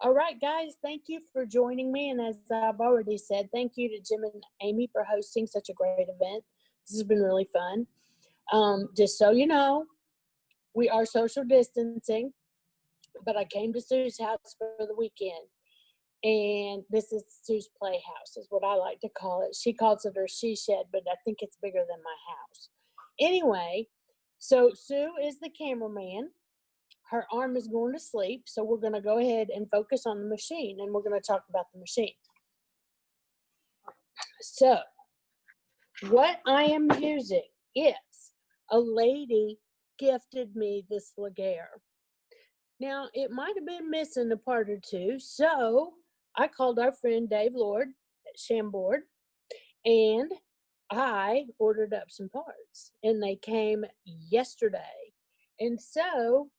All right, guys, thank you for joining me. And as I've already said, thank you to Jim and Amy for hosting such a great event. This has been really fun. Just so you know, we are social distancing, but I came to Sue's house for the weekend. And this is Sue's playhouse, is what I like to call it. She calls it her she shed, but I think it's bigger than my house. Anyway, so Sue is the cameraman. Her arm is going to sleep, so we're going to go ahead and focus on the machine, and we're going to talk about the machine. So, what I am using is a lady gifted me this Laguerre. Now, it might have been missing a part or two, so I called our friend Dave Lord at Chambord, and I ordered up some parts, and they came yesterday. And so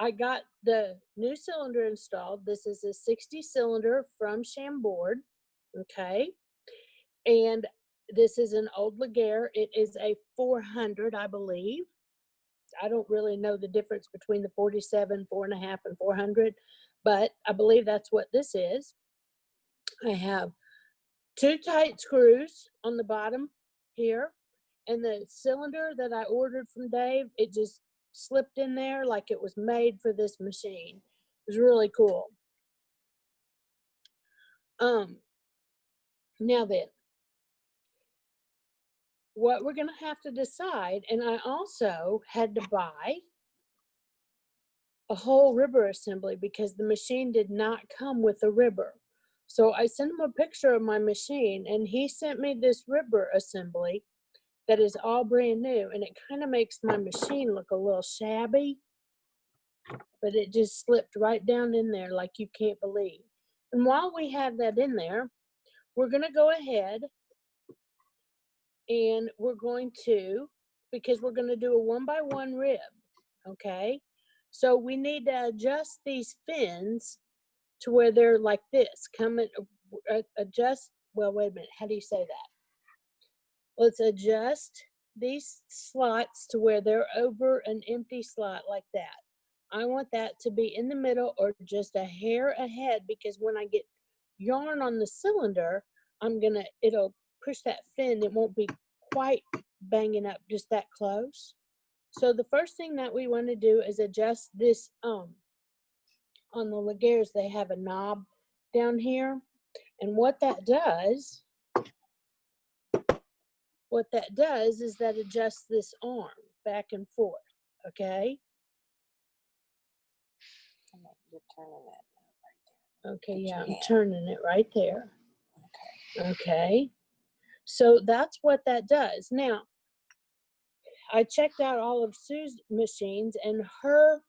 I got the new cylinder installed. This is a 60 cylinder from Chambord, okay? And this is an old Laguerre. It is a 400, I believe. I don't really know the difference between the 47, 4.5, and 400, but I believe that's what this is. I have 2 tight screws on the bottom here, and the cylinder that I ordered from Dave, it just slipped in there like it was made for this machine. It was really cool. Now then, what we're going to have to decide, and I also had to buy a whole ribber assembly because the machine did not come with a ribber. So I sent him a picture of my machine, and he sent me this ribber assembly that is all brand new, and it kind of makes my machine look a little shabby, but it just slipped right down in there like you can't believe. And while we have that in there, we're going to go ahead and we're going to, because we're going to do a 1x1 rib, okay? So we need to adjust these fins to where they're like this. Adjust, well, wait a minute, how do you say that? Let's adjust these slots to where they're over an empty slot like that. I want that to be in the middle or just a hair ahead, because when I get yarn on the cylinder, it'll push that fin. It won't be quite banging up just that close. So the first thing that we want to do is adjust this, on the Laguerres, they have a knob down here. And what that does is that adjusts this arm back and forth, okay? You're turning it right there. Okay, yeah, I'm turning it right there. Okay. So that's what that does. Now, I checked out all of Sue's machines, and her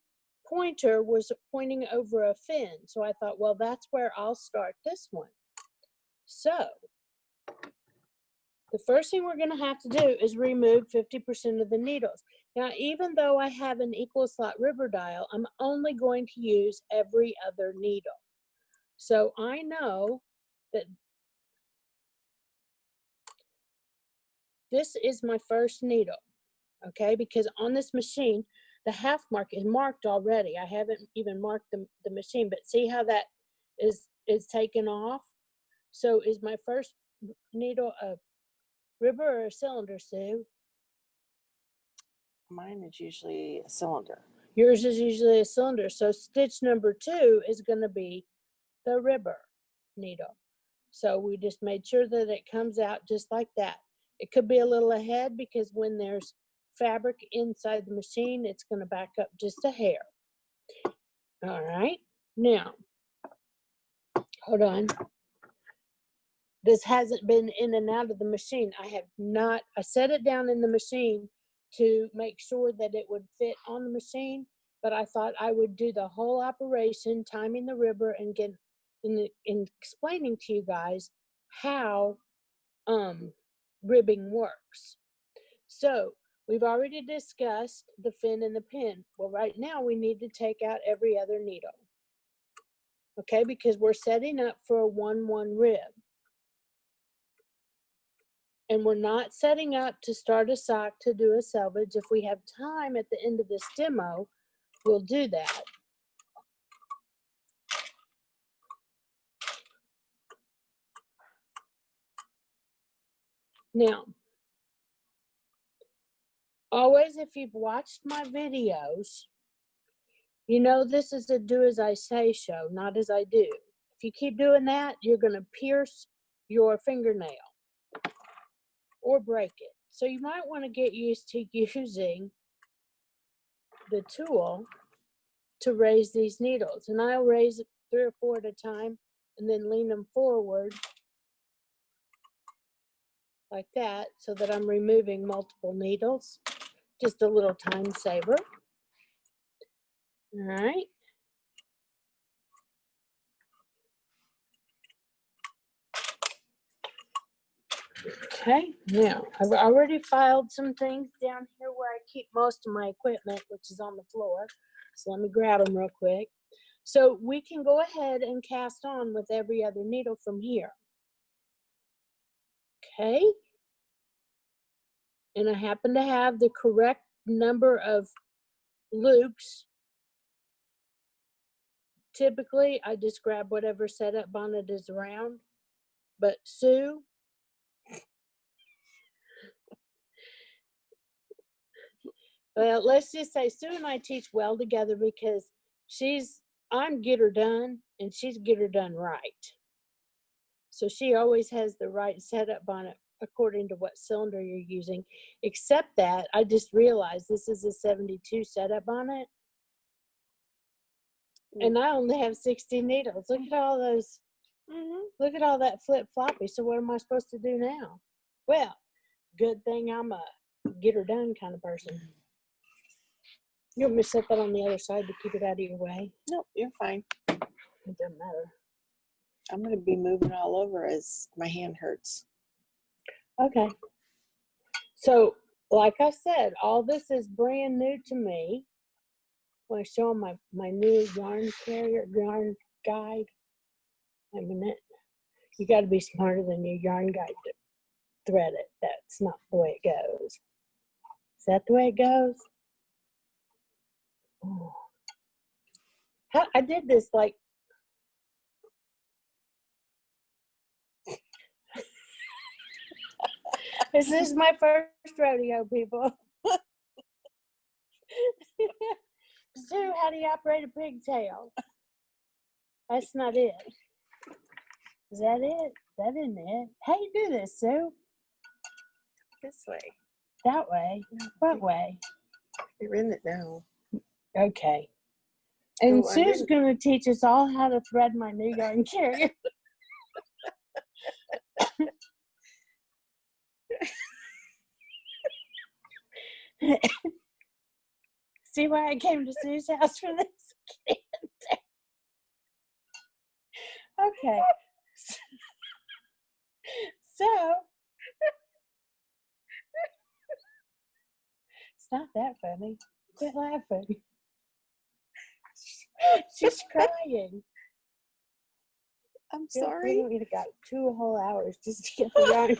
pointer was pointing over a fin. So I thought, well, that's where I'll start this one. So the first thing we're going to have to do is remove 50% of the needles. Now, even though I have an equal slot ribber dial, I'm only going to use every other needle. So I know that this is my first needle, okay? Because on this machine, the half mark is marked already. I haven't even marked the machine, but see how that is taken off? So is my first needle a ribber or a cylinder, Sue? Mine is usually a cylinder. Yours is usually a cylinder. So stitch number 2 is going to be the ribber needle. So we just made sure that it comes out just like that. It could be a little ahead because when there's fabric inside the machine, it's going to back up just a hair. All right. Now, hold on. This hasn't been in and out of the machine. I set it down in the machine to make sure that it would fit on the machine, but I thought I would do the whole operation, timing the ribber and in explaining to you guys how ribbing works. So we've already discussed the fin and the pin. Well, right now we need to take out every other needle, okay, because we're setting up for a 1-1 rib. And we're not setting up to start a sock to do a selvage. If we have time at the end of this demo, we'll do that. Now, always if you've watched my videos, you know this is a do as I say show, not as I do. If you keep doing that, you're going to pierce your fingernail or break it. So you might want to get used to using the tool to raise these needles. And I'll raise it 3 or 4 at a time and then lean them forward like that so that I'm removing multiple needles. Just a little time saver. All right. Okay, now I've already filed some things down here where I keep most of my equipment, which is on the floor. So let me grab them real quick. So we can go ahead and cast on with every other needle from here. Okay. And I happen to have the correct number of loops. Typically, I just grab whatever setup bonnet is around. But Sue, well, let's just say Sue and I teach well together because I'm get her done and she's get her done right. So she always has the right setup on it according to what cylinder you're using. Except that I just realized this is a 72 setup on it. And I only have 60 needles. Look at all those. Look at all that flip floppy. So what am I supposed to do now? Well, good thing I'm a get her done kind of person. You want me to set that on the other side to keep it out of your way? Nope, you're fine. It doesn't matter. I'm going to be moving all over as my hand hurts. Okay. So, like I said, all this is brand new to me. I want to show them my new yarn guide. Wait a minute. You got to be smarter than your yarn guide to thread it. That's not the way it goes. Is that the way it goes? Oh. I did this like this is my first rodeo, people. Sue, how do you operate a pigtail? That's not it. Is that it? That isn't it. How you do this, Sue? This way. That way? What way? You're in it now. Okay. And Oh, Sue's going to teach us all how to thread my new yarn carrier. See why I came to Sue's house for this? Okay. So, it's not that funny. Quit laughing. She's crying. I'm sorry. We got 2 whole hours just to get the yarn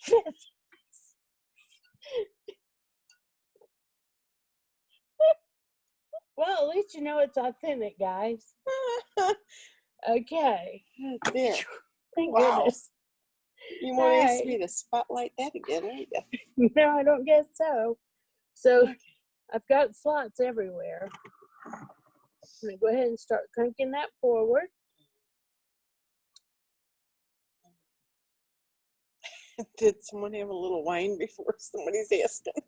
fit. Well, at least you know it's authentic, guys. Okay. There. Thank Wow. goodness. You want me to spotlight that again, aren't you? No, I don't guess so. So I've got slots everywhere. I'm going to go ahead and start cranking that forward. Did someone have a little wine before somebody's asking?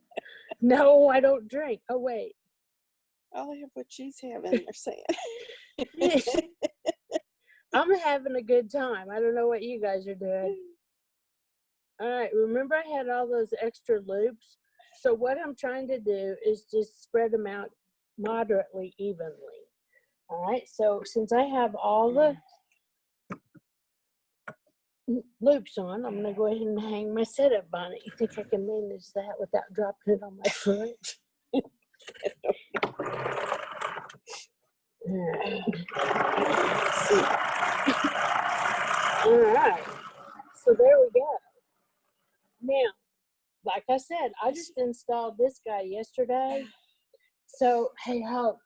No, I don't drink. Oh, wait. I'll have what she's having, they're saying. I'm having a good time. I don't know what you guys are doing. All right, remember I had all those extra loops? So what I'm trying to do is just spread them out moderately evenly. All right, so since I have all the loops on, I'm gonna go ahead and hang my setup bonnet. You think I can manage that without dropping it on my foot? All right. Let's see. All right, so there we go. Now, like I said, I just installed this guy yesterday. So, hey, Hope,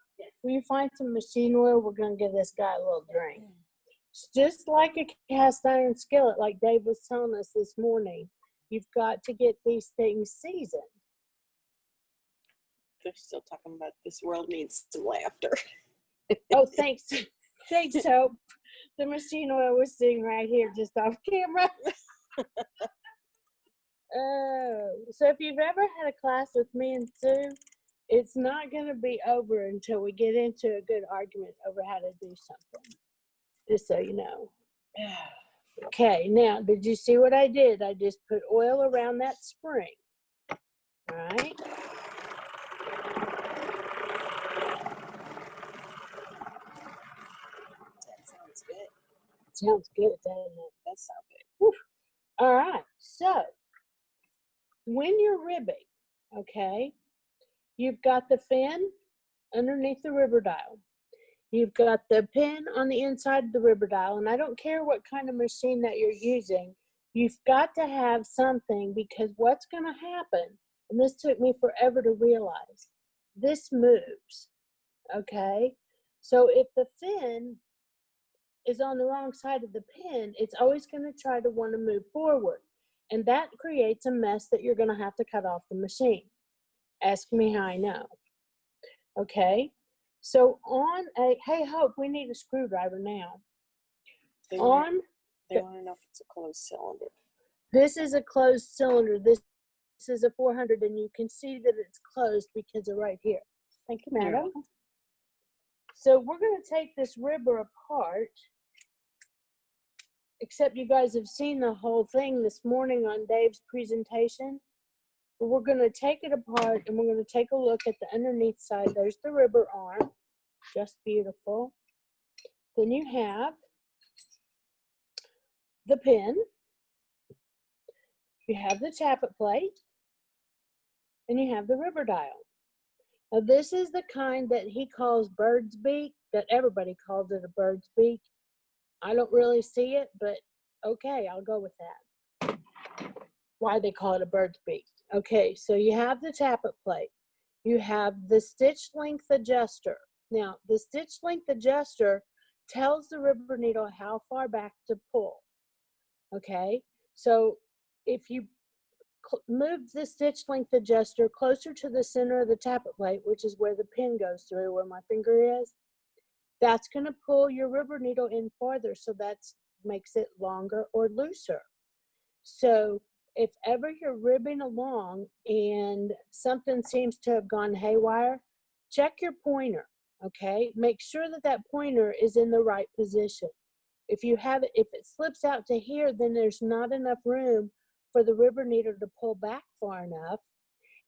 when you find some machine oil, we're going to give this guy a little drink. It's just like a cast iron skillet, like Dave was telling us this morning. You've got to get these things seasoned. They're still talking about this world needs some laughter. Oh, thanks. Thanks, Hope. The machine oil was sitting right here just off camera. So if you've ever had a class with me and Sue, it's not going to be over until we get into a good argument over how to do something. Just so you know. Okay, now, did you see what I did? I just put oil around that spring. All right. That sounds good. Sounds good, doesn't it? That sounds good. Whew. All right, so when you're ribbing, okay, you've got the fin underneath the ribber dial. You've got the pin on the inside of the ribber dial, and I don't care what kind of machine that you're using, you've got to have something, because what's going to happen, and this took me forever to realize, this moves, okay? So if the fin is on the wrong side of the pin, it's always going to try to want to move forward, and that creates a mess that you're going to have to cut off the machine. Ask me how I know. Okay, so on a, hey Hope, we need a screwdriver now. They On, want to know if it's a closed cylinder. this is a closed cylinder. This is a 400, and you can see that it's closed because of right here. Thank you, madam. Yeah. So we're going to take this ribber apart, except you guys have seen the whole thing this morning on Dave's presentation. But we're going to take it apart, and we're going to take a look at the underneath side. There's the ribber arm, just beautiful. Then you have the pin, you have the tappet plate, and you have the ribber dial. Now this is the kind that he calls bird's beak, that everybody calls it a bird's beak. I don't really see it, but okay, I'll go with that. Why they call it a bird's beak. Okay, so you have the tappet plate. You have the stitch length adjuster. Now, the stitch length adjuster tells the ribber needle how far back to pull. Okay, so if you move the stitch length adjuster closer to the center of the tappet plate, which is where the pin goes through, where my finger is, that's going to pull your rubber needle in farther, so that makes it longer or looser. So if ever you're ribbing along and something seems to have gone haywire, check your pointer, okay? Make sure that that pointer is in the right position. If it slips out to here, then there's not enough room for the ribber needle to pull back far enough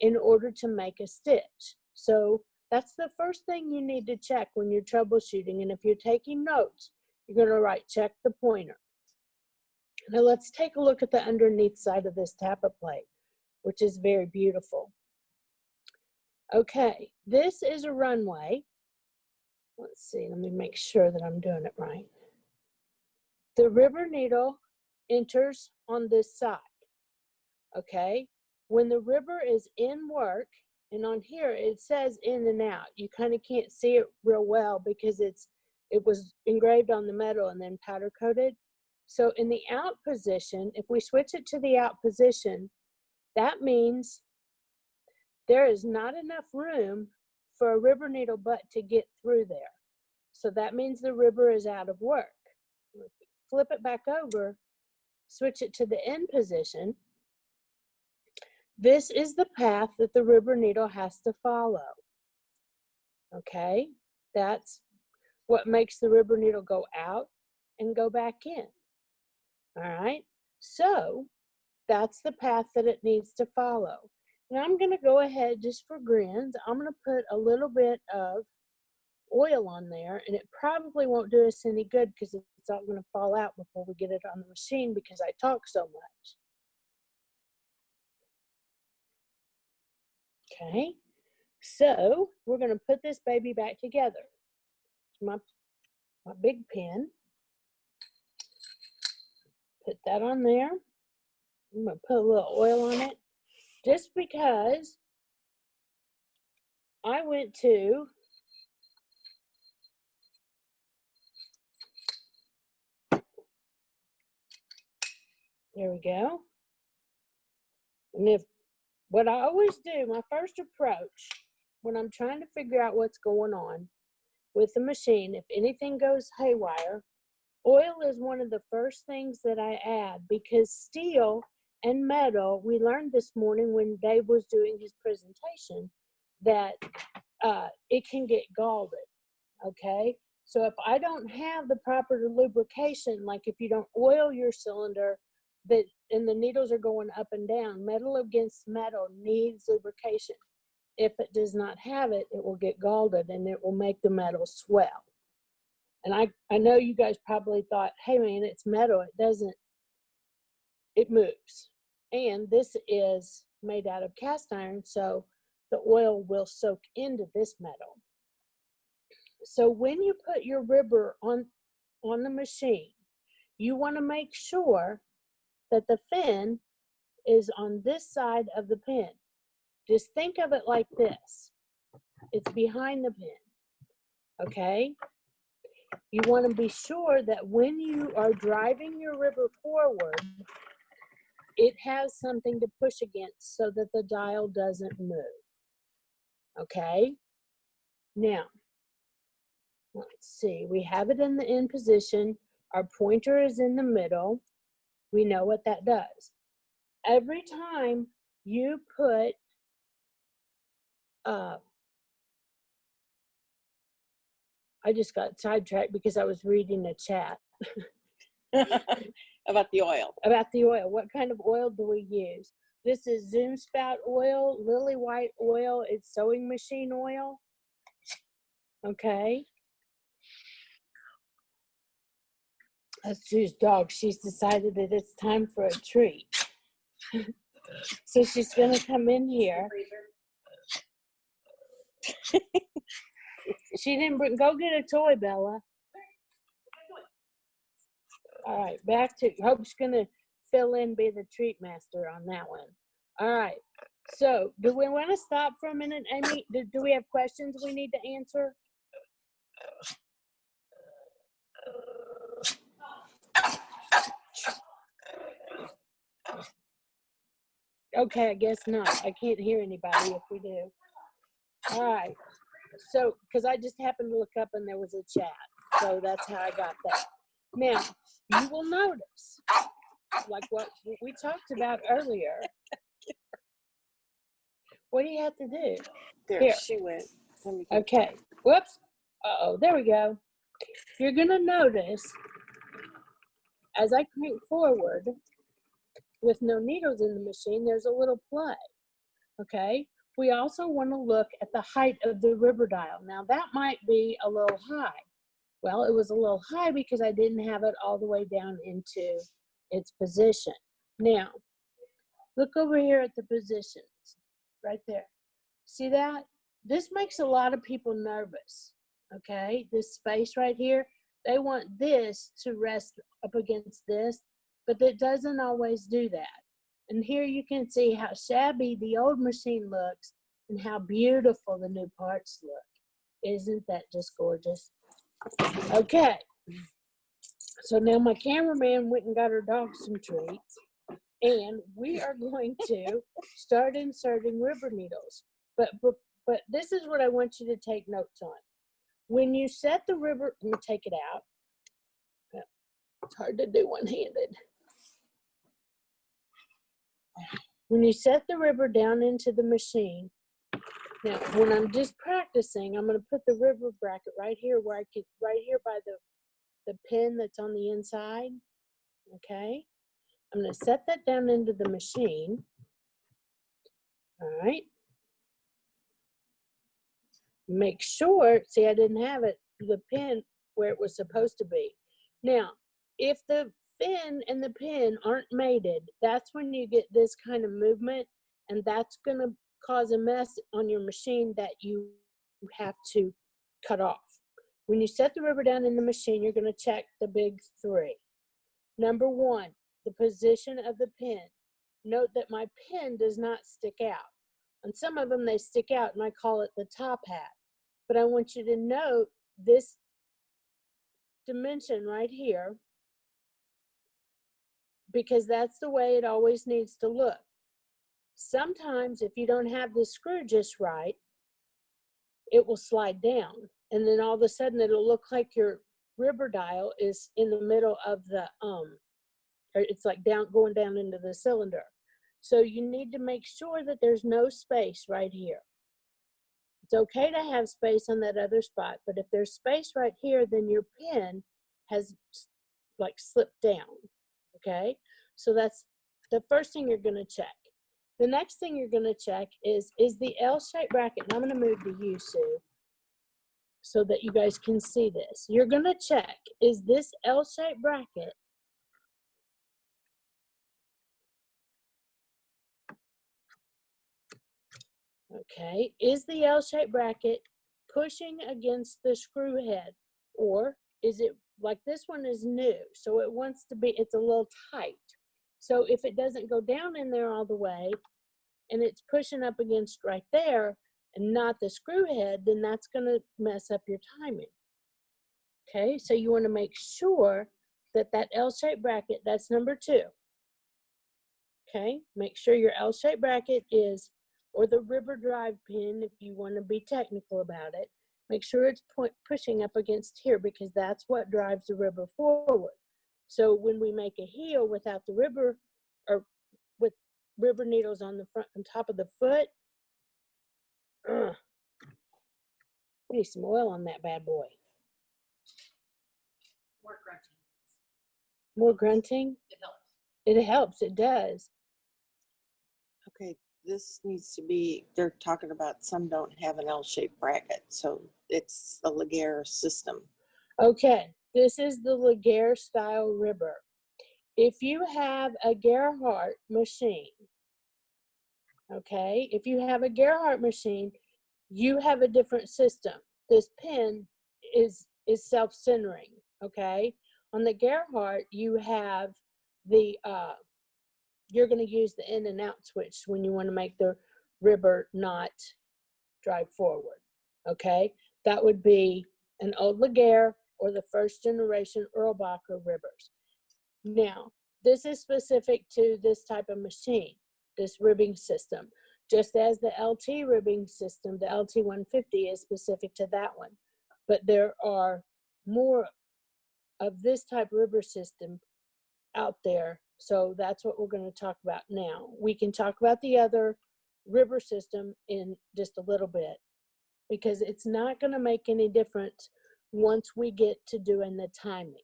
in order to make a stitch. So that's the first thing you need to check when you're troubleshooting. And if you're taking notes, you're going to write, check the pointer. Now let's take a look at the underneath side of this tappet plate, which is very beautiful. Okay, this is a runway. Let's see, let me make sure that I'm doing it right. The ribber needle enters on this side, okay? When the ribber is in work, and on here it says in and out. You kind of can't see it real well because it was engraved on the metal and then powder coated. So in the out position, if we switch it to the out position, that means there is not enough room for a ribber needle butt to get through there. So that means the ribber is out of work. Flip it back over, switch it to the in position. This is the path that the ribber needle has to follow. Okay, that's what makes the ribber needle go out and go back in. All right, so that's the path that it needs to follow. Now I'm going to go ahead, just for grins, I'm going to put a little bit of oil on there, and it probably won't do us any good because it's all going to fall out before we get it on the machine because I talk so much. Okay, so we're going to put this baby back together. My big pen. Put that on there. I'm going to put a little oil on it just because I went to there we go. And if what I always do, my first approach when I'm trying to figure out what's going on with the machine, if anything goes haywire, oil is one of the first things that I add, because steel and metal, we learned this morning when Dave was doing his presentation, that it can get galled, okay? So if I don't have the proper lubrication, like if you don't oil your cylinder, and the needles are going up and down, metal against metal needs lubrication. If it does not have it, it will get galled and it will make the metal swell. And I know you guys probably thought, hey man, it's metal. It doesn't, it moves. And this is made out of cast iron, so the oil will soak into this metal. So when you put your rubber on the machine, you want to make sure that the fin is on this side of the pin. Just think of it like this. It's behind the pin, okay? You want to be sure that when you are driving your rubber forward, it has something to push against so that the dial doesn't move, okay? Now, let's see. We have it in the in position. Our pointer is in the middle. We know what that does. Every time you put I just got sidetracked because I was reading the chat. About the oil. About the oil. What kind of oil do we use? This is Zoom Spout oil, Lily White oil, it's sewing machine oil. Okay. That's Sue's dog. She's decided that it's time for a treat. So she's going to come in here. She didn't bring, go get a toy, Bella. All right, back to, Hope's going to fill in, be the treat master on that one. All right, so do we want to stop for a minute, Amy? Do we have questions we need to answer? Okay, I guess not. I can't hear anybody if we do. All right, so, because I just happened to look up and there was a chat, so that's how I got that. Now, you will notice, like what we talked about earlier, what do you have to do? There, Here. she went. Okay, whoops. Uh-oh, there we go. You're going to notice, as I crank forward, with no needles in the machine, there's a little play, okay? We also want to look at the height of the rubber dial. Now, that might be a little high. Well, it was a little high because I didn't have it all the way down into its position. Now, look over here at the positions, right there. See that? This makes a lot of people nervous, okay? This space right here, they want this to rest up against this, but it doesn't always do that. And here you can see how shabby the old machine looks and how beautiful the new parts look. Isn't that just gorgeous? Okay, so now my cameraman went and got her dog some treats, and we are going to start inserting rubber needles. But this is what I want you to take notes on. When you set the rubber, let me take it out. It's hard to do one-handed. When you set the rubber down into the machine, now when I'm just practicing, I'm going to put the rubber bracket right here where I can, right here by the pin that's on the inside, okay? I'm going to set that down into the machine, all right? Make sure, see I didn't have it, the pin where it was supposed to be. Now, if the fin and the pin aren't mated, that's when you get this kind of movement, and that's going to cause a mess on your machine that you have to cut off. When you set the rubber down in the machine, you're going to check the big three. Number one, the position of the pin. Note that my pin does not stick out. On some of them, they stick out, and I call it the top hat. But I want you to note this dimension right here, because that's the way it always needs to look. Sometimes if you don't have the screw just right, it will slide down. And then all of a sudden it'll look like your rubber dial is in the middle of the, or it's like going down into the cylinder. So you need to make sure that there's no space right here. It's okay to have space on that other spot, but if there's space right here, then your pin has like slipped down, okay? So that's the first thing you're gonna check. The next thing you're gonna check is the L-shaped bracket, and I'm gonna move to you, Sue, so that you guys can see this. You're gonna check, is this L-shaped bracket okay, is the L-shaped bracket pushing against the screw head, or is it, like this one is new, so it wants to be, it's a little tight. So if it doesn't go down in there all the way, and it's pushing up against right there, and not the screw head, then that's gonna mess up your timing. Okay, so you wanna make sure that that L-shaped bracket, that's number 2. Okay, make sure your L-shaped bracket is, or the rubber drive pin, if you want to be technical about it, make sure it's pushing up against here, because that's what drives the rubber forward. So when we make a heel without the rubber, or with rubber needles on the front, on top of the foot, we need some oil on that bad boy. More grunting. More grunting? It helps. It helps, it does. Okay, this needs to be, they're talking about some don't have an L-shaped bracket, so it's a Laguerre system. Okay, this is the Laguerre style rubber. If you have a Gerhardt machine, okay, if you have a Gerhardt machine, you have a different system. This pin is self-centering, okay? On the Gerhardt, you have the, you're gonna use the in and out switch when you wanna make the rubber not drive forward, okay? That would be an old Laguerre or the first generation Erlbacher rubbers. Now, this is specific to this type of machine, this ribbing system. Just as the LT ribbing system, the LT 150 is specific to that one. But there are more of this type of rubber system out there. So that's what we're going to talk about now. We can talk about the other rubber system in just a little bit, because it's not going to make any difference once we get to doing the timing,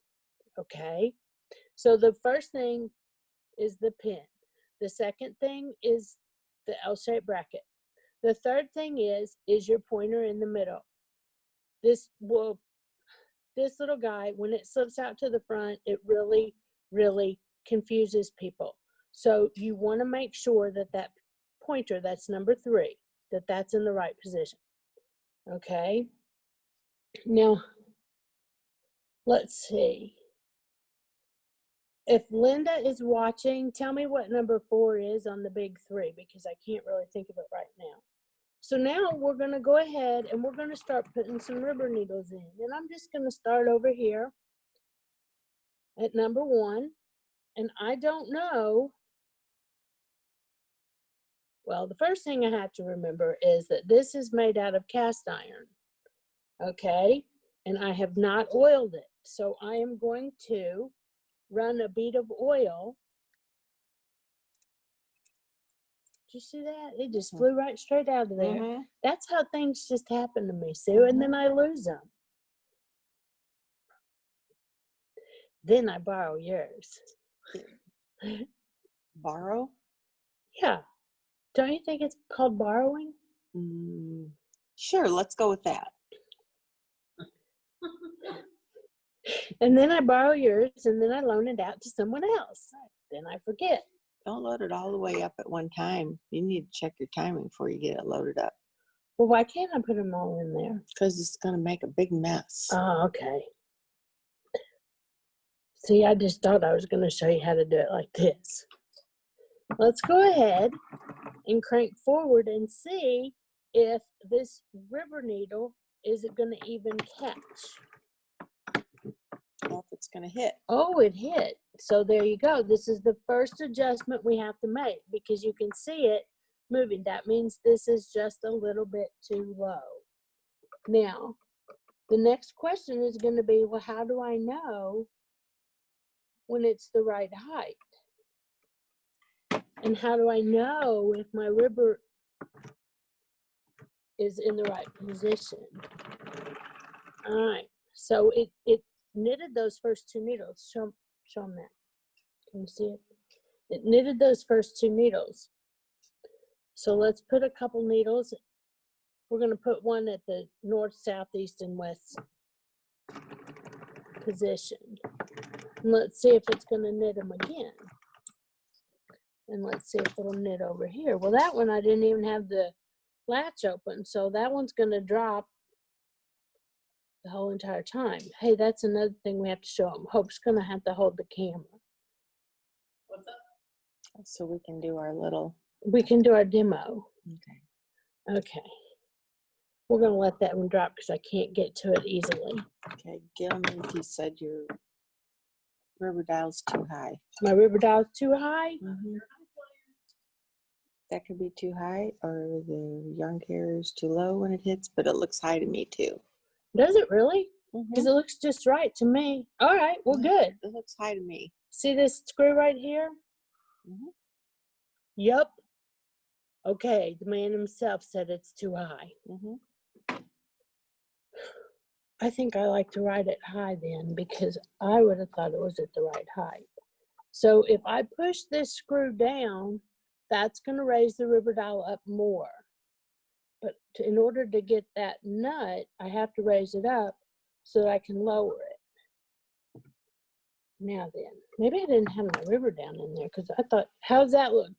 okay? So the first thing is the pin. The second thing is the L-shaped bracket. The third thing is your pointer in the middle. This little guy, when it slips out to the front, it really, really confuses people. So you want to make sure that that pointer, that's number 3, that's in the right position. Okay. Now, let's see. If Linda is watching, tell me what number 4 is on the big 3, because I can't really think of it right now. So now we're going to go ahead and we're going to start putting some rubber needles in. And I'm just going to start over here at number 1. And I don't know. Well, the first thing I have to remember is that this is made out of cast iron. Okay. And I have not oiled it. So I am going to run a bead of oil. Did you see that? It just flew right straight out of there. Mm-hmm. That's how things just happen to me, Sue, and then I lose them. Then I borrow yours. Borrow? Yeah. Don't you think it's called borrowing? Sure, let's go with that. And then I borrow yours, and then I loan it out to someone else. Then I forget. Don't load it all the way up at one time. You need to check your timing before you get it loaded up. Well, why can't I put them all in there? Because it's going to make a big mess. Oh, okay. See, I just thought I was going to show you how to do it like this. Let's go ahead and crank forward and see if this rubber needle is going to even catch. Or if it's going to hit. Oh, it hit. So there you go. This is the first adjustment we have to make, because you can see it moving. That means this is just a little bit too low. Now, the next question is going to be, well, how do I know when it's the right height? And how do I know if my ribber is in the right position? All right, so it knitted those first 2 needles. Show them that. Can you see it? It knitted those first 2 needles. So let's put a couple needles. We're going to put one at the north, south, east, and west position. And let's see if it's going to knit them again. And let's see if it'll knit over here. Well, that one I didn't even have the latch open, so that one's going to drop the whole entire time. Hey, that's another thing we have to show them. Hope's going to have to hold the camera. What's up? So we can do our little... We can do our demo. Okay. Okay. We're going to let that one drop because I can't get to it easily. Okay, Gilman, he said your rubber dial's too high. My rubber dial's too high? Mm-hmm. That could be too high, or the yarn carrier is too low when it hits, but it looks high to me too. Does it really? Because it looks just right to me. All right, well, good. It looks high to me. See this screw right here? Mm-hmm. Yep. Okay, the man himself said it's too high. Mm-hmm. I think I like to ride it high then, because I would have thought it was at the right height. So if I push this screw down, that's going to raise the rubber dial up more. But in order to get that nut, I have to raise it up so that I can lower it. Now then, maybe I didn't have my rubber down in there, because I thought, how's that look,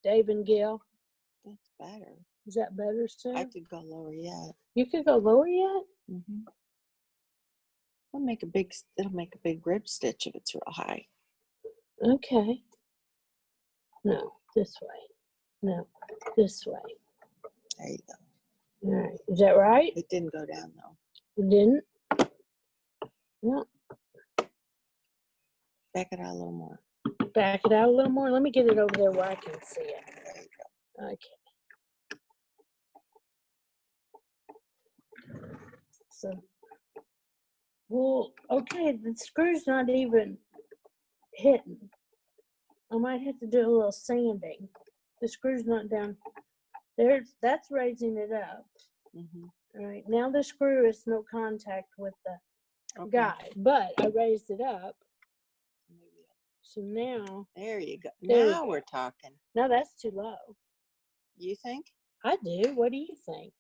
Dave and Gil? That's better. Is that better, sir? I could go lower yet. You could go lower yet? Mm-hmm. It'll make a big rib stitch if it's real high. Okay. No, this way. No, this way. There you go. All right. Is that right? It didn't go down though. It didn't? No. Back it out a little more. Back it out a little more. Let me get it over there where I can see it. There you go. Okay. So, well, okay, the screw's not even hitting. I might have to do a little sanding. The screw's not down. That's raising it up. Mm-hmm. All right, now the screw is no contact with the guide, but I raised it up. So now. There you go. There Now we're talking. No, that's too low. You think? I do. What do you think?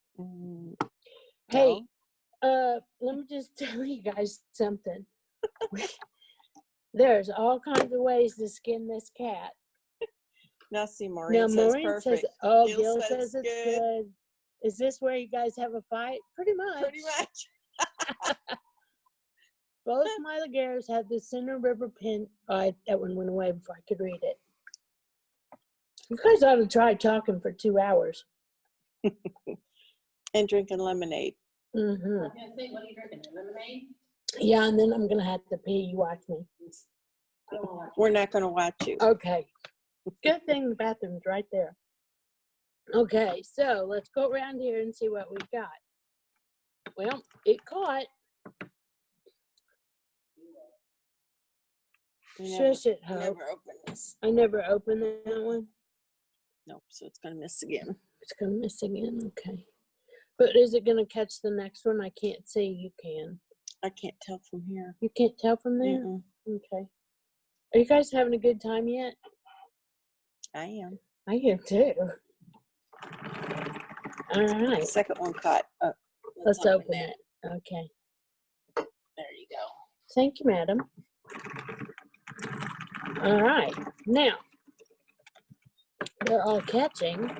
Hey, let me just tell you guys something. There's all kinds of ways to skin this cat. now see, Maureen says perfect. Gil says it's good. Is this where you guys have a fight? Pretty much. Pretty much. Both my Laguerres had the center rubber pin. That one went away before I could read it. You guys ought to try talking for 2 hours. And drinking lemonade. Mm-hmm. I was gonna say, what are you drinking? Lemonade? Yeah, and then I'm going to have to pee. You watch me. I don't want We're not going to watch you. Okay. Good thing the bathroom's right there. Okay, so let's go around here and see what we've got. Well, it caught. Shush it, I Hope. never opened this. I never opened that one. Nope, so it's going to miss again. It's going to miss again. Okay. But is it going to catch the next one? I can't see. You can. I can't tell from here. You can't tell from there? Mm-mm. Okay. Are you guys having a good time yet? I am. I am too. All right. The second one caught. Let's open it. Okay. There you go. Thank you, madam. All right. Now, they're all catching,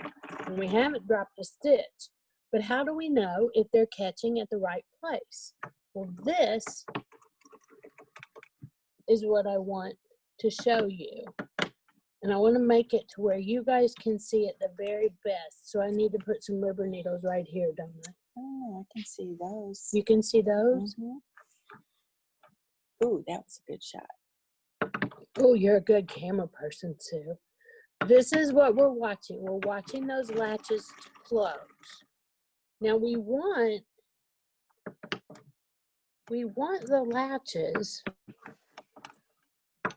and we haven't dropped a stitch. But how do we know if they're catching at the right place? Well, this is what I want to show you. And I want to make it to where you guys can see it the very best. So I need to put some rubber needles right here, don't I? Oh, I can see those. You can see those? Mm-hmm. Ooh, that was a good shot. Oh, you're a good camera person, too. this is what we're watching. We're watching those latches close. Now we want the latches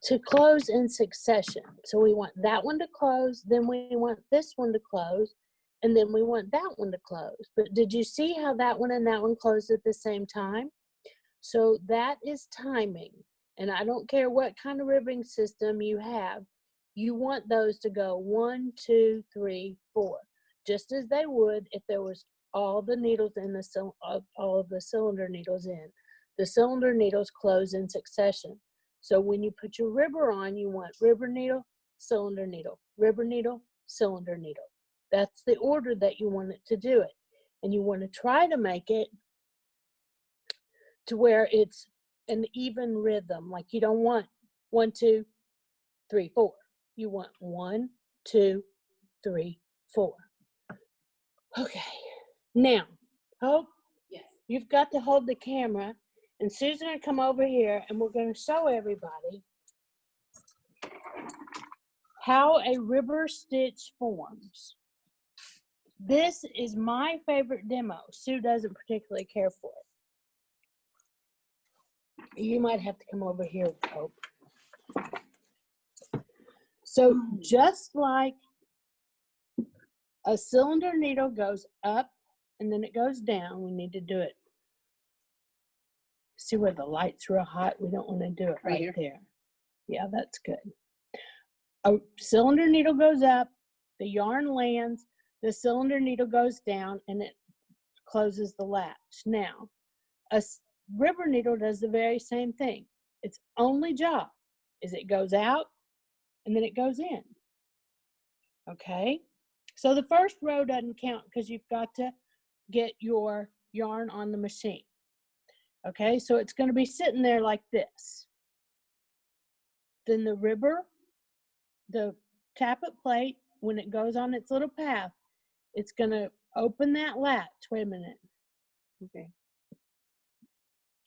to close in succession. So we want that one to close, then we want this one to close, and then we want that one to close. But did you see how that one and that one closed at the same time? So that is timing. And I don't care what kind of ribbing system you have, you want those to go 1, 2, 3, 4, just as they would if there was all the needles in the all of the cylinder needles in. The cylinder needles close in succession. So when you put your ribber on, you want ribber needle, cylinder needle, ribber needle, cylinder needle. That's the order that you want it to do it. And you want to try to make it to where it's an even rhythm. Like you don't want 1, 2, 3, 4. You want 1, 2, 3, 4. Okay. Now, Hope, Yes. you've got to hold the camera, and Sue's going to come over here, and we're going to show everybody how a ribber stitch forms. This is my favorite demo. Sue doesn't particularly care for it. You might have to come over here, Hope. So just like a cylinder needle goes up and then it goes down, we need to do it. See where the light's real hot? We don't want to do it right here? there. Yeah, that's good. A cylinder needle goes up, the yarn lands, the cylinder needle goes down, and it closes the latch. Now, a ribber needle does the very same thing. Its only job is it goes out and then it goes in. Okay? So the first row doesn't count because you've got to get your yarn on the machine. Okay, so it's going to be sitting there like this. Then the ribber, the tappet plate, when it goes on its little path, it's going to open that latch. Wait a minute. Okay.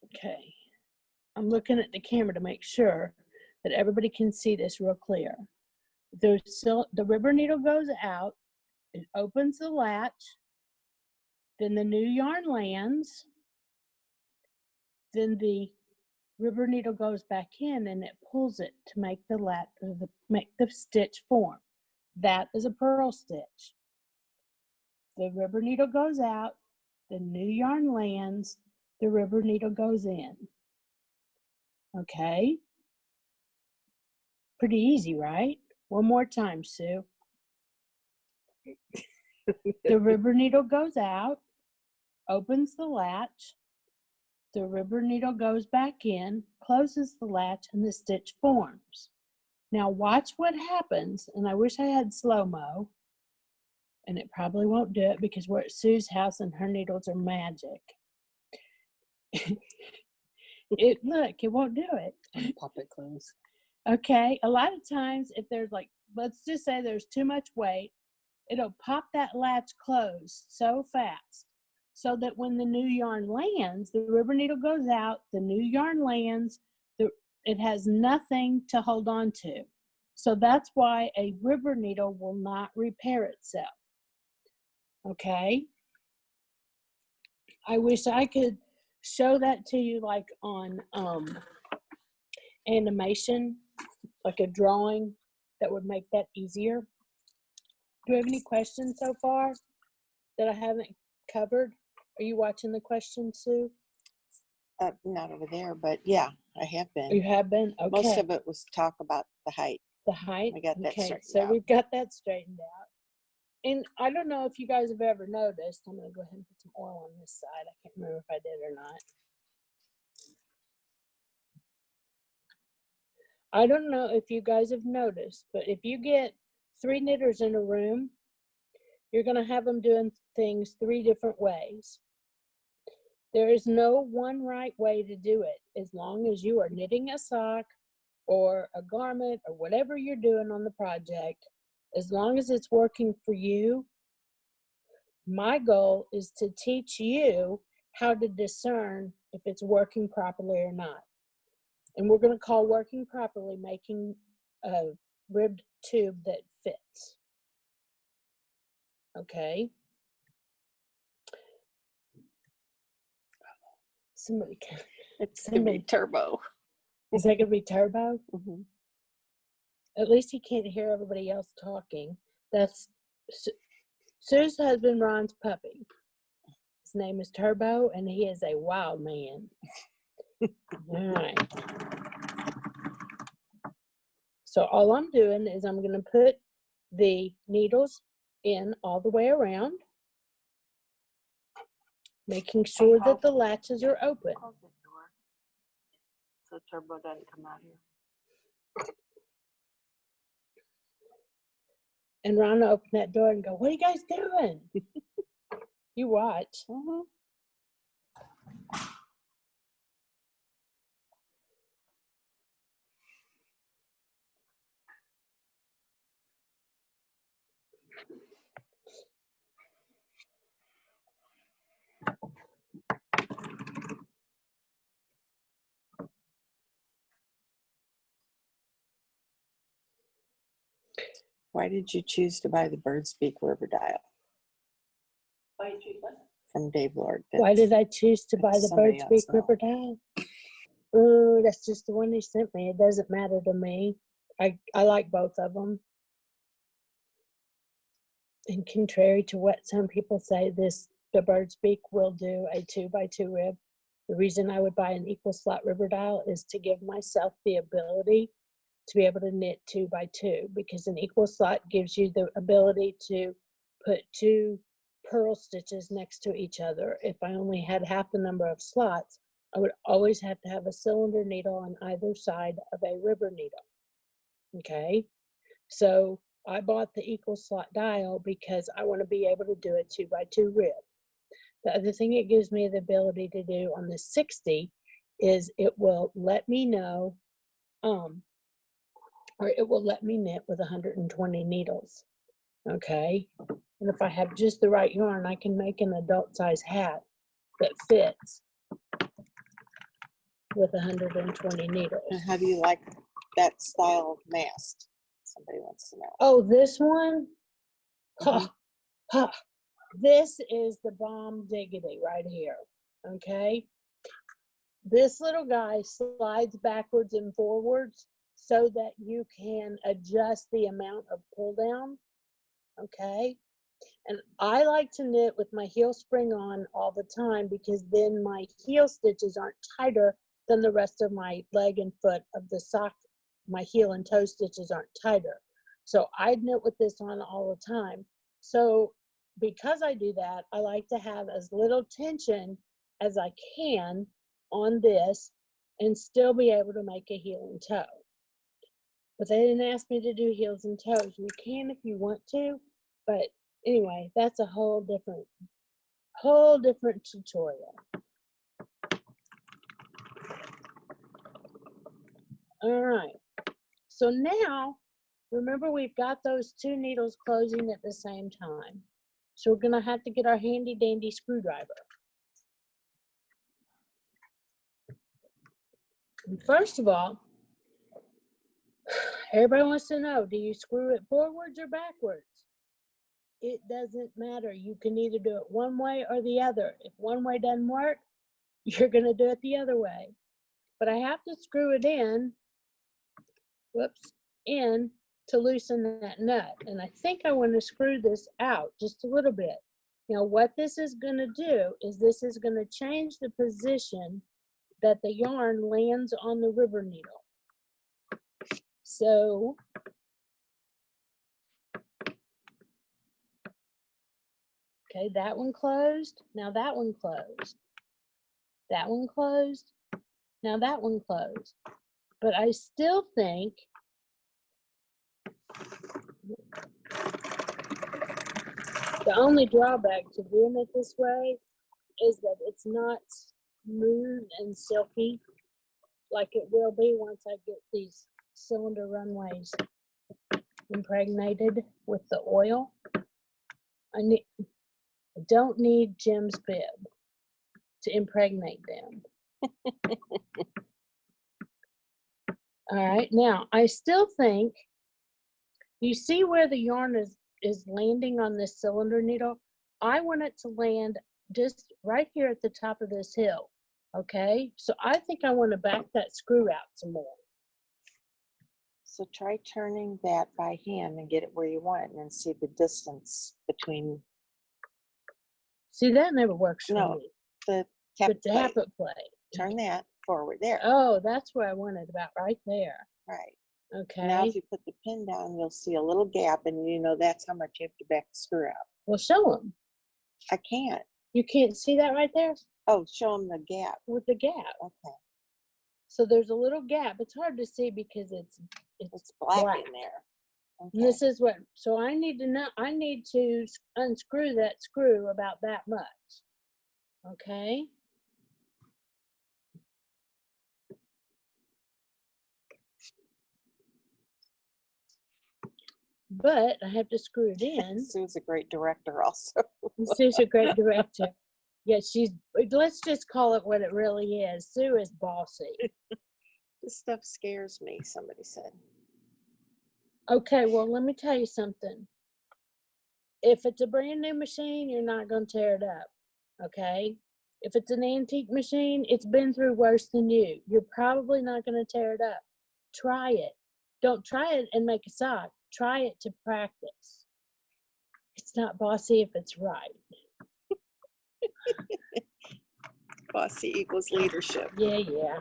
Okay. I'm looking at the camera to make sure that everybody can see this real clear. The ribber needle goes out, it opens the latch, then the new yarn lands, then the ribber needle goes back in and it pulls it to make the latch, or make the stitch form. That is a purl stitch. The rubber needle goes out, the new yarn lands, the rubber needle goes in. Okay? Pretty easy, right? One more time, Sue. The rubber needle goes out, opens the latch, the rubber needle goes back in, closes the latch, and the stitch forms. Now watch what happens, and I wish I had slow-mo, and it probably won't do it because we're at Sue's house and her needles are magic. Look, it won't do it. Pop it close. Okay, a lot of times if there's like, let's just say there's too much weight, it'll pop that latch closed so fast so that when the new yarn lands, the rubber needle goes out, the new yarn lands, it has nothing to hold on to. So that's why a rubber needle will not repair itself. Okay? I wish I could show that to you like on animation, like a drawing that would make that easier. Do you have any questions so far that I haven't covered? Are you watching the questions, Sue? Not over there, but yeah, I have been. You have been? Okay. Most of it was talk about the height. The height? I got that okay, straightened so out. we've got that straightened out. And I don't know if you guys have ever noticed, I'm going to go ahead and put some oil on this side. I can't remember if I did or not. I don't know if you guys have noticed, but if you get 3 knitters in a room, you're going to have them doing things 3 different ways. There is no one right way to do it. As long as you are knitting a sock or a garment or whatever you're doing on the project, as long as it's working for you, my goal is to teach you how to discern if it's working properly or not. And we're going to call working properly making ribbed tube that fits. Okay. Somebody can. It's gonna be Somebody, turbo. is that gonna be turbo? Mhm. At least he can't hear everybody else talking. That's Sue's husband, Ron's puppy. His name is Turbo, and he is a wild man. All right. So all I'm doing is I'm going to put the needles in all the way around, making sure that the latches are open. Close the door so turbo doesn't come out here. And Ron will open that door and go, "What are you guys doing?" You watch. Mhm. Why did you choose to buy the Bird's Beak River Dial Why did you what? from Dave Lord? Why did I choose to buy that's the somebody Bird's else Beak now. River Dial? Oh, that's just the one he sent me. It doesn't matter to me. I like both of them. And contrary to what some people say, the Bird's Beak will do a 2x2 rib. The reason I would buy an equal slot river dial is to give myself the ability to be able to knit 2x2, because an equal slot gives you the ability to put 2 purl stitches next to each other. If I only had half the number of slots, I would always have to have a cylinder needle on either side of a river needle. Okay, so I bought the equal slot dial because I want to be able to do a 2x2 rib. The other thing it gives me the ability to do on the 60 is it will let me know, or it will let me knit with 120 needles. Okay, and if I have just the right yarn, I can make an adult size hat that fits with 120 needles. And how do you like that style of mast? Somebody wants to know. Oh, this one? Mhm. Ha. This is the bomb diggity right here. Okay, this little guy slides backwards and forwards so that you can adjust the amount of pull down. Okay, and I like to knit with my heel spring on all the time, because then my heel stitches aren't tighter than the rest of my leg and foot of the sock. My heel and toe stitches aren't tighter. So I knit with this on all the time. So because I do that, I like to have as little tension as I can on this and still be able to make a heel and toe. But they didn't ask me to do heels and toes. You can if you want to, but anyway, that's a whole different tutorial. All right, so now remember, we've got those 2 needles closing at the same time, so we're gonna have to get our handy dandy screwdriver. And first of all, everybody wants to know, do you screw it forwards or backwards? It doesn't matter. You can either do it one way or the other. If one way doesn't work, you're gonna do it the other way. But I have to screw it in, in to loosen that nut. And I think I want to screw this out just a little bit. Now, what this is going to do is this is going to change the position that the yarn lands on the river needle. So, okay, that one closed. Now that one closed. That one closed. Now that one closed. But I still think the only drawback to doing it this way is that it's not smooth and silky like it will be once I get these cylinder runways impregnated with the oil. I don't need Jim's bib to impregnate them. All right, now I still think You see where the yarn is landing on this cylinder needle? I want it to land just right here at the top of this hill, okay? So I think I want to back that screw out some more. So try turning that by hand and get it where you want it, and then see the distance between See, that never works for No. me. the The tap plate. tappet plate. Turn that forward there. Oh, that's where I want it, about right there. Right. Okay. Now if you put the pin down, you'll see a little gap, and you know that's how much you have to back the screw out. Well, show them. I can't. You can't see that right there Oh, show them the gap. with the gap. Okay. So there's a little gap. It's hard to see because it's It's black, black. in there. And Okay. this is what, so I need to know, I need to unscrew that screw about that much. Okay. But I have to screw it in. Sue's a great director also. Sue's a great director. Yeah, let's just call it what it really is. Sue is bossy. This stuff scares me, somebody said. Okay, well, let me tell you something. If it's a brand new machine, you're not going to tear it up. Okay? If it's an antique machine, it's been through worse than you. You're probably not going to tear it up. Try it. Don't try it and make a sock. Try it to practice. It's not bossy if it's right. Bossy equals leadership. Yeah.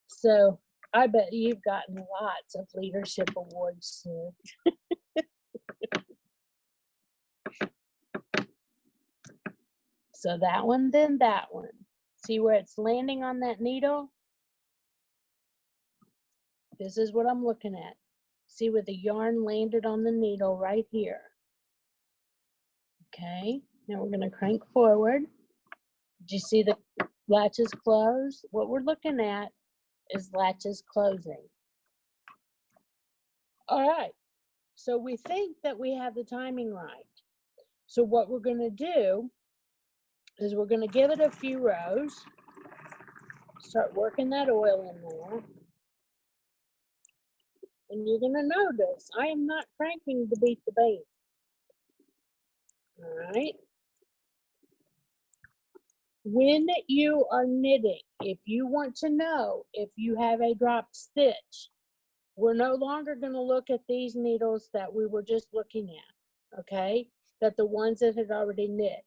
So I bet you've gotten lots of leadership awards, Sue. So that one, then that one. See where it's landing on that needle? This is what I'm looking at. See where the yarn landed on the needle right here. Okay, now we're going to crank forward. Did you see the latches close? What we're looking at is latches closing. All right, so we think that we have the timing right. So what we're going to do is we're going to give it a few rows. Start working that oil in there. And you're going to notice I am not cranking to beat the bait. All right. When you are knitting, if you want to know if you have a dropped stitch, we're no longer going to look at these needles that we were just looking at, okay? That the ones that had already knit.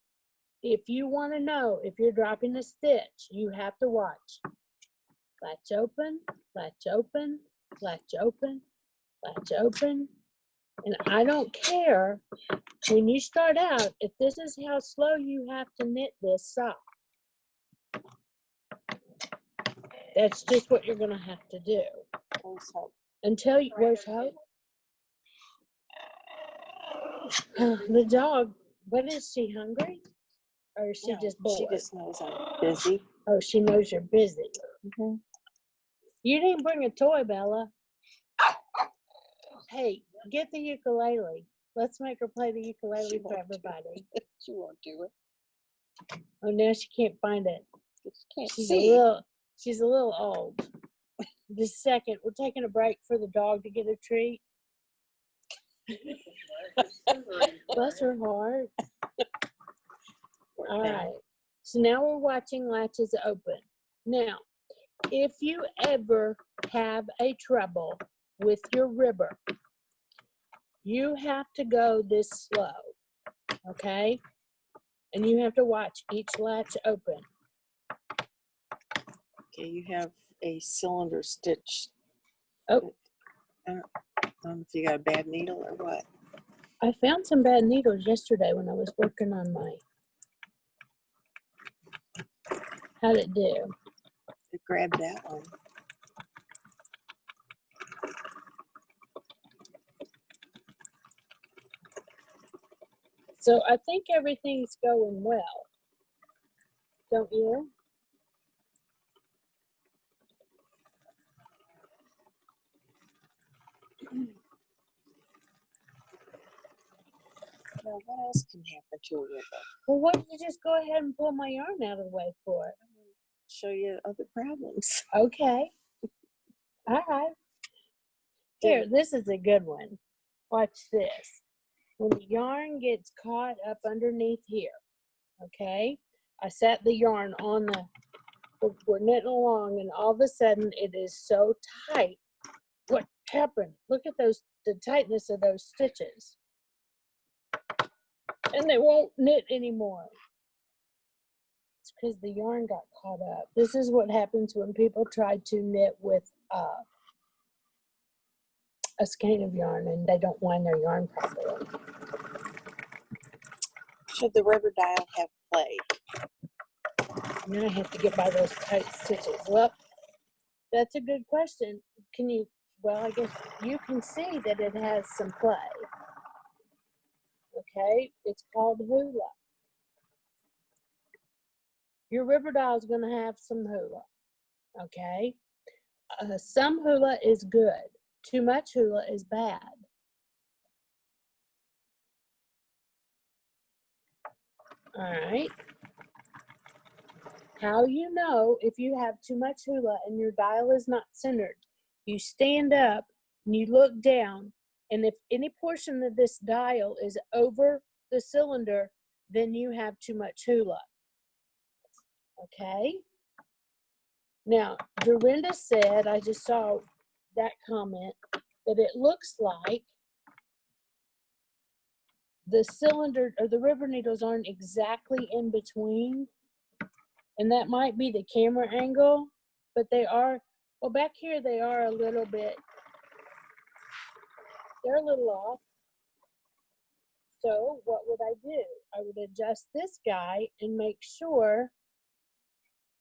If you want to know if you're dropping a stitch, you have to watch. Latch open, latch open, latch open, latch open. And I don't care when you start out, if this is how slow you have to knit this sock. That's just what you're going to have to do. Where's Hope? Until you, where's Hope? The dog, what is she, hungry? Or is she No, just bored? She just knows I'm busy. Oh, she knows you're busy. Mm-hmm. You didn't bring a toy, Bella. Hey, get the ukulele. Let's make her play the ukulele for everybody. She won't do it. Oh, now she can't find it. She can't She's see. a little old. Just a second, we're taking a break for the dog to get a treat. Bless her heart. All right. So now we're watching latches open. Now, if you ever have a trouble with your ribber, you have to go this slow, okay? And you have to watch each latch open. Okay, you have a cylinder stitch. Oh. I don't know if you got a bad needle or what. I found some bad needles yesterday when I was working on my. How'd it do? Grab that one. So I think everything's going well. Don't you? Now, what else can happen to a ribber? Well, why don't you just go ahead and pull my yarn out of the way for it? Show you other problems. Okay. All right. Here, this is a good one. Watch this. When the yarn gets caught up underneath here, okay? I set the yarn on we're knitting along, and all of a sudden it is so tight. What happened? Look at the tightness of those stitches. And they won't knit anymore. It's because the yarn got caught up. This is what happens when people try to knit with a skein of yarn and they don't wind their yarn properly. Should the rubber dial have play? Now I have to get by those tight stitches. Well, that's a good question. Can you, well, I guess you can see that it has some play. Okay, it's called hula. Your rubber dial is going to have some hula. Okay, some hula is good. Too much hula is bad. All right. How you know if you have too much hula and your dial is not centered? You stand up and you look down, and if any portion of this dial is over the cylinder, then you have too much hula. Okay? Now, Dorinda said, I just saw that comment, that it looks like the cylinder or the rubber needles aren't exactly in between. And that might be the camera angle, but they are, well, back here they are a little bit, they're a little off. So what would I do? I would adjust this guy and make sure,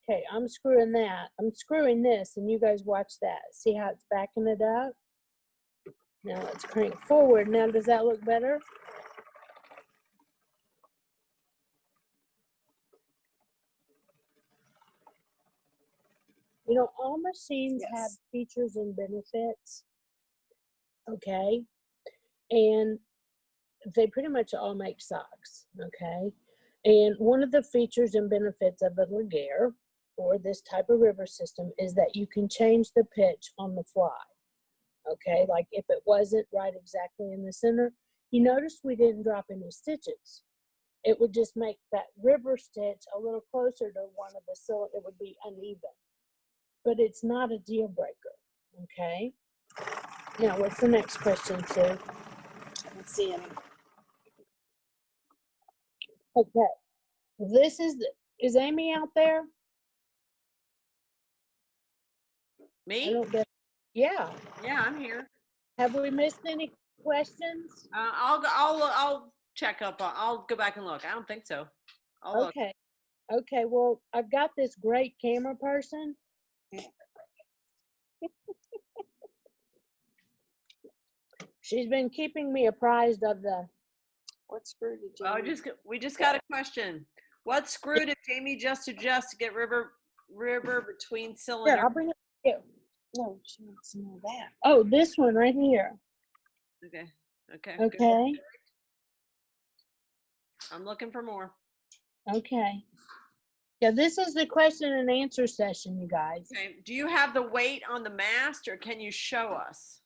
okay, I'm screwing that. I'm screwing this, and you guys watch that. See how it's backing it up? Now let's crank forward. Now, does that look better? You know, all machines have features and benefits, okay? And they pretty much all make socks, okay? And one of the features and benefits of a Laguerre or this type of river system is that you can change the pitch on the fly, okay? Like if it wasn't right exactly in the center, you notice we didn't drop any stitches. It would just make that river stitch a little closer to one of the cylinders. It would be uneven. But it's not a deal breaker, okay? Now, what's the next question, Sue? I don't see any. Okay, this is Amy out there? I Me? don't get, yeah. Yeah, I'm here. Have we missed any questions? I'll check up. I'll go back and look. I don't think so. I'll look. Okay, okay, well, I've got this great camera person. She's been keeping me apprised of the, What screw did you? Oh, we just got a question. What screw did Jamie just suggest to get river between here, cylinders? I'll bring it to you. No, she wants to know that. Oh, this one right here, Okay. Okay. good. okay? I'm looking for more. Okay. Yeah, this is the question and answer session, you guys. Okay. Do you have the weight on the mast, or can you show us?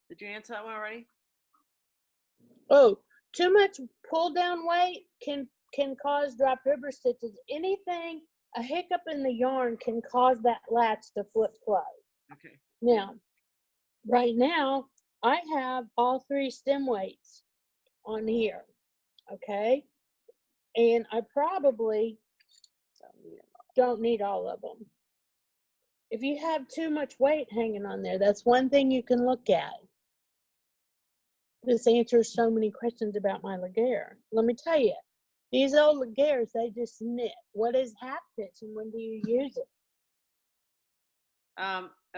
Did you answer that one already? Oh, too much pull down weight can cause dropped river stitches. Anything, a hiccup in the yarn can cause that latch to flip close. Okay. Now, right now, I have all three stem weights on here, okay? And I probably don't need all of them. If you have too much weight hanging on there, that's one thing you can look at. This answers so many questions about my Laguerre. Let me tell you, these old Laguerres, they just knit. What is half pitch and when do you use it?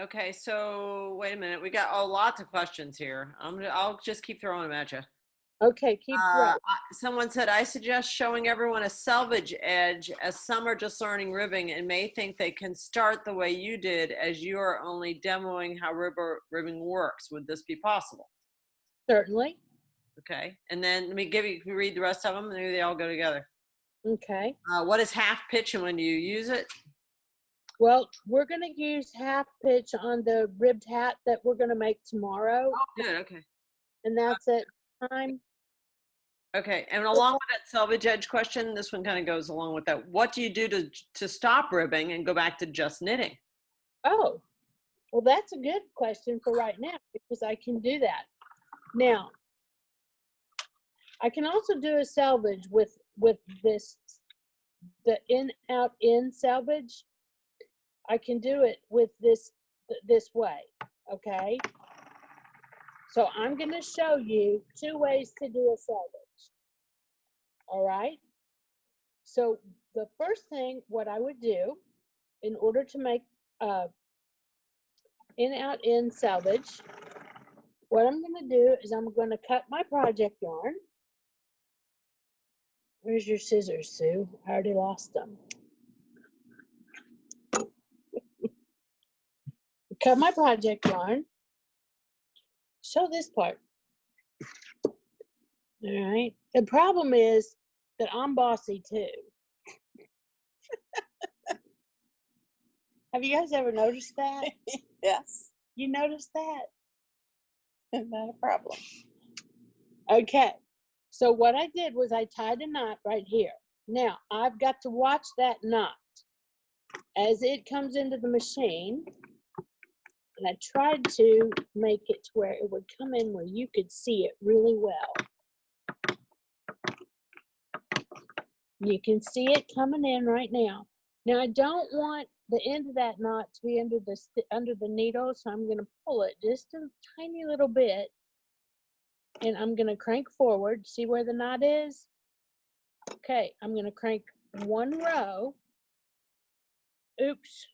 Okay, so wait a minute. We got lots of questions here. I'll just keep throwing them at you. Okay, keep throwing. Someone said, I suggest showing everyone a selvage edge, as some are just learning ribbing and may think they can start the way you did, as you are only demoing how ribbing works. Would this be possible? Certainly. Okay, and then let me read the rest of them, and maybe they all go together. Okay. What is half pitch and when do you use it? Well, we're gonna use half pitch on the ribbed hat that we're gonna make tomorrow, Oh, good. Okay. and that's it. Time. Okay. And along with that selvage edge question, this one kind of goes along with that. What do you do to stop ribbing and go back to just knitting? Oh, well, that's a good question for right now because I can do that. Now, I can also do a selvage with this, the in out in selvage. I can do it with this way. Okay. So I'm going to show you 2 ways to do a selvage. All right. So the first thing, what I would do in order to make in out in selvage, what I'm going to do is I'm going to cut my project yarn. Where's your scissors, Sue? I already lost them. Cut my project yarn. Show this part. All right. The problem is that I'm bossy too. Have you guys ever noticed that? Yes, You noticed that? not a problem. Okay. So what I did was I tied a knot right here. Now I've got to watch that knot as it comes into the machine. And I tried to make it to where it would come in where you could see it really well. You can see it coming in right now. Now I don't want the end of that knot to be under the needle, so I'm going to pull it just a tiny little bit, and I'm going to crank forward. See where the knot is? Okay, I'm going to crank 1 row. Oops.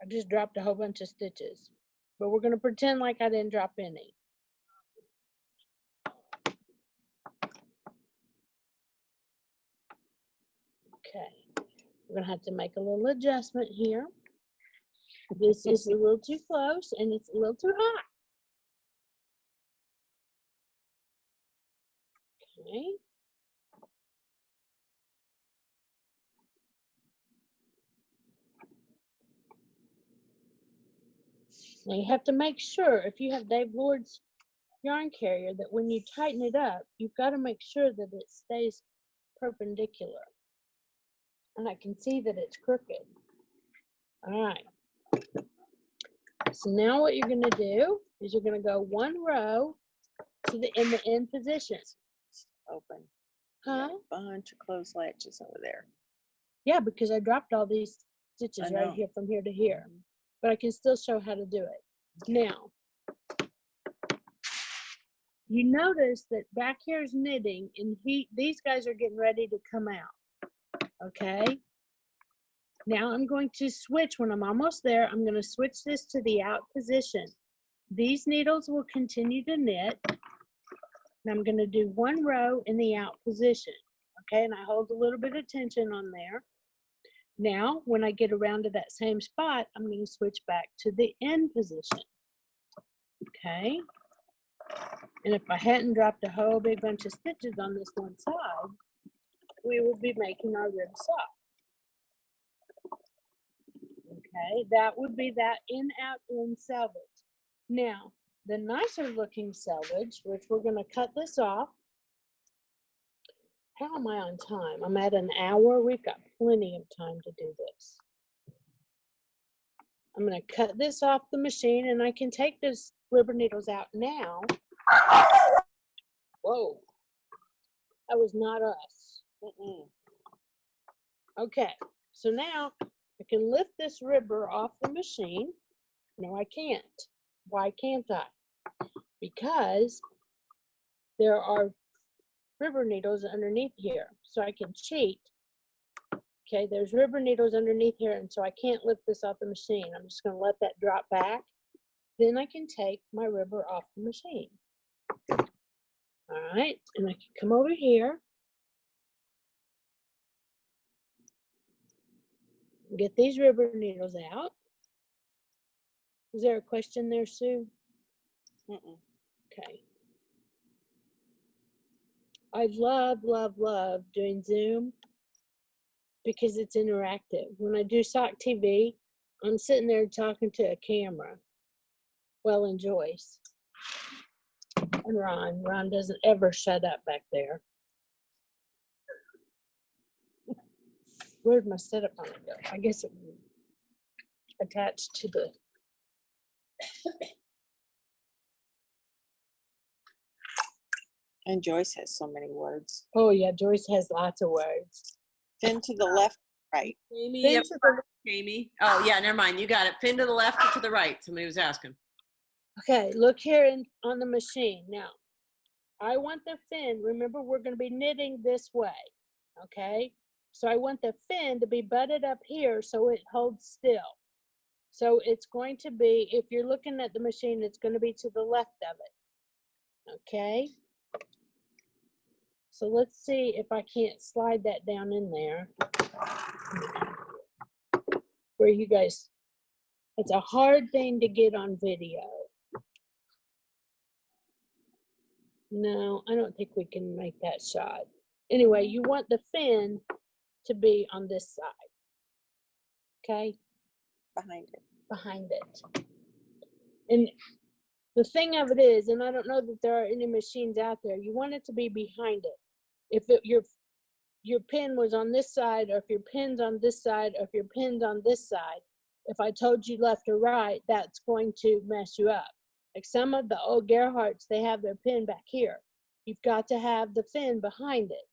I just dropped a whole bunch of stitches, but we're going to pretend like I didn't drop any. Okay, we're gonna have to make a little adjustment here. This is a little too close and it's a little too hot. Okay. Now you have to make sure, if you have Dave Lord's yarn carrier, that when you tighten it up, you've got to make sure that it stays perpendicular. And I can see that it's crooked. All right. So now what you're gonna do is you're gonna go 1 row to in the end position. Open. Huh? A bunch of closed latches over there. Yeah, because I dropped all these stitches right know. here from here to here. But I can still show how to do it. Now, you notice that back here is knitting, and these guys are getting ready to come out. Okay? Now I'm going to switch. When I'm almost there, I'm going to switch this to the out position. These needles will continue to knit. And I'm going to do 1 row in the out position. Okay? And I hold a little bit of tension on there. Now, when I get around to that same spot, I'm going to switch back to the end position. Okay? And if I hadn't dropped a whole big bunch of stitches on this one side, we would be making our rib sock. Okay? That would be that in, out, in selvage. Now, the nicer looking selvage, which we're going to cut this off. How am I on time? I'm at an hour. We've got plenty of time to do this. I'm going to cut this off the machine, and I can take those rubber needles out now. Whoa. That was not us. Okay. So now I can lift this rubber off the machine. No, I can't. Why can't I? Because there are rubber needles underneath here. So I can cheat. Okay, there's rubber needles underneath here, and so I can't lift this off the machine. I'm just going to let that drop back. Then I can take my rubber off the machine. All right, and I can come over here. Get these rubber needles out. Is there a question there, Sue? Okay. I love, love, love doing Zoom because it's interactive. When I do Sock TV, I'm sitting there talking to a camera. Well, and Joyce. And Ron. Ron doesn't ever shut up back there. Where'd my setup on it go? I guess it was attached to the. And Joyce has so many words. Oh, yeah, Joyce has lots of words. Fin to the left, right. Jamie, Fin yep, to the- Jamie. Oh, yeah, never mind. You got it. Pin to the left or to the right? Somebody was asking. Okay, look here on the machine. Now, I want the fin. Remember, we're going to be knitting this way. Okay? So I want the fin to be butted up here so it holds still. So it's going to be, if you're looking at the machine, it's going to be to the left of it. Okay? So let's see if I can't slide that down in there. Where you guys, it's a hard thing to get on video. No, I don't think we can make that shot. Anyway, you want the fin to be on this side. Okay? Behind it. Behind it. And the thing of it is, and I don't know that there are any machines out there, you want it to be behind it. If your pin was on this side, or if your pin's on this side, or if your pin's on this side, if I told you left or right, that's going to mess you up. Like some of the old Gerhardts, they have their pin back here. You've got to have the fin behind it,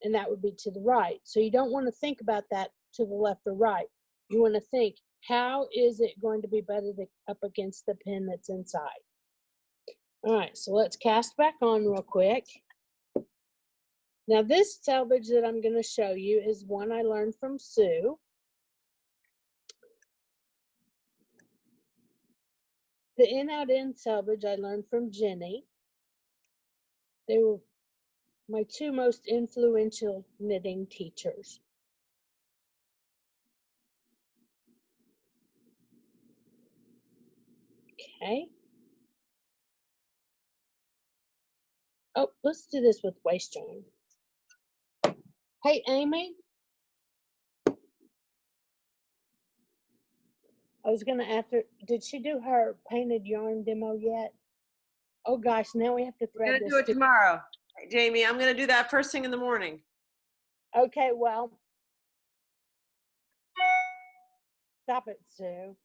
and that would be to the right. So you don't want to think about that to the left or right. You want to think, how is it going to be butted up against the pin that's inside? All right, so let's cast back on real quick. Now this selvage that I'm going to show you is one I learned from Sue. The in-out-in selvage I learned from Jenny. They were my two most influential knitting teachers. Okay. Oh, let's do this with waist join. Hey, Amy. I was gonna ask her, did she do her painted yarn demo yet? Oh gosh, now we have to We're thread going to this. do it tomorrow. Hey, Jamie, I'm going to do that first thing in the morning. Okay, well. Stop it, Sue.